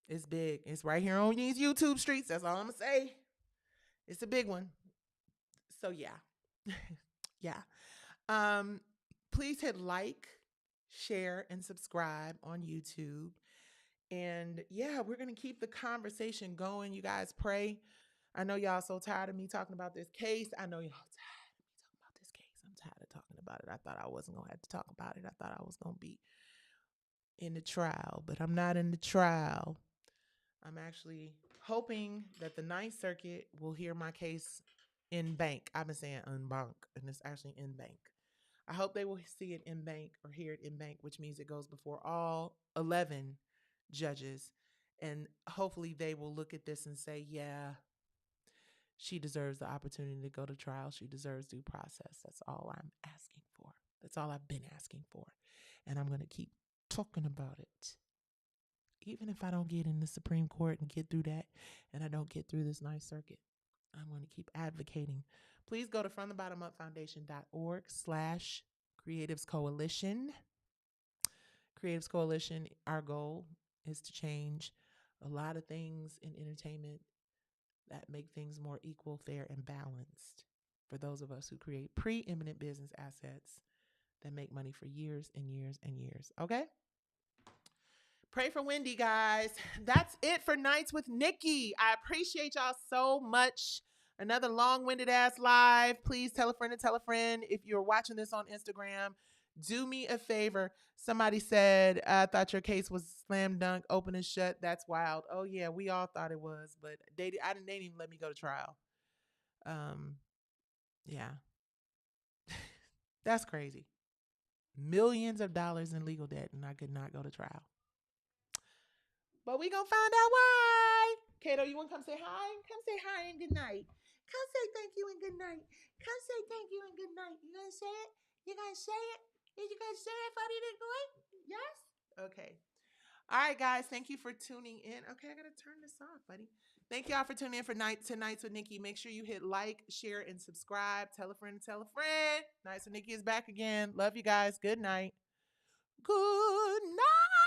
It's big. It's right here on these YouTube streets. That's all I'm going to say. It's a big one. So, yeah. Yeah. Um, Please hit like, share, and subscribe on YouTube. And yeah, we're going to keep the conversation going. You guys pray. I know y'all so tired of me talking about this case. I know y'all tired of me talking about this case. I'm tired of talking about it. I thought I wasn't going to have to talk about it. I thought I was going to be in the trial, but I'm not in the trial. I'm actually hoping that the Ninth Circuit will hear my case in bank. I've been saying unbank, and it's actually in bank. I hope they will see it in bank or hear it in bank, which means it goes before all 11 judges. And hopefully they will look at this and say, yeah, she deserves the opportunity to go to trial. She deserves due process. That's all I'm asking for. That's all I've been asking for. And I'm going to keep talking about it. Even if I don't get in the Supreme Court and get through that, and I don't get through this Ninth Circuit, I'm going to keep advocating. Please go to fromthebottomupfoundation.org/Creatives Coalition. Creatives Coalition, our goal is to change a lot of things in entertainment that make things more equal, fair, and balanced for those of us who create preeminent business assets that make money for years and years and years. Okay? Pray for Wendy, guys. That's it for Nights with Nicci. I appreciate y'all so much. Another long-winded ass live. Please tell a friend to tell a friend. If you're watching this on Instagram, do me a favor. Somebody said, I thought your case was slam dunk, open and shut. That's wild. Oh, yeah, we all thought it was, but they didn't even let me go to trial. Yeah. That's crazy. Millions of dollars in legal debt, and I could not go to trial. But we gonna find out why. Kato, you wanna come say hi? Come say hi and good night. Come say thank you and good night. Come say thank you and good night. You gonna say it? You gonna say it? You gonna say it for me to go? Yes? Okay. All right, guys. Thank you for tuning in. Okay, I gotta turn this off, buddy. Thank y'all for tuning in for Nights with Nicci. Make sure you hit like, share, and subscribe. Tell a friend to tell a friend. Nights with Nicci is back again. Love you guys. Good night. Good night.